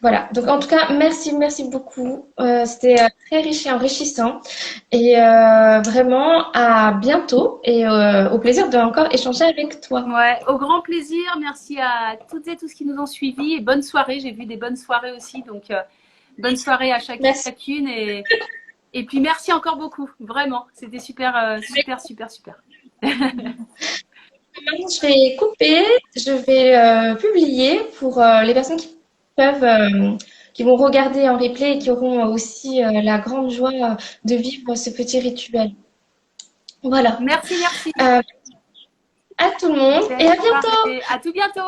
[SPEAKER 1] Voilà. Donc, en tout cas, merci beaucoup. C'était très riche et enrichissant. Et vraiment, à bientôt et au plaisir de encore échanger avec toi.
[SPEAKER 2] ouais, au grand plaisir. Merci à toutes et tous qui nous ont suivis. Et bonne soirée. J'ai vu des bonnes soirées aussi. Donc, bonne soirée à
[SPEAKER 1] Merci.
[SPEAKER 2] chacune. Et puis, merci encore beaucoup. Vraiment. C'était super.
[SPEAKER 1] Maintenant, je vais couper. Je vais publier pour les personnes qui peuvent, qui vont regarder en replay et qui auront aussi la grande joie de vivre ce petit rituel. Voilà.
[SPEAKER 2] Merci.
[SPEAKER 1] Euh, à tout le monde et
[SPEAKER 2] Belle
[SPEAKER 1] à bientôt!
[SPEAKER 2] soirée. À tout bientôt.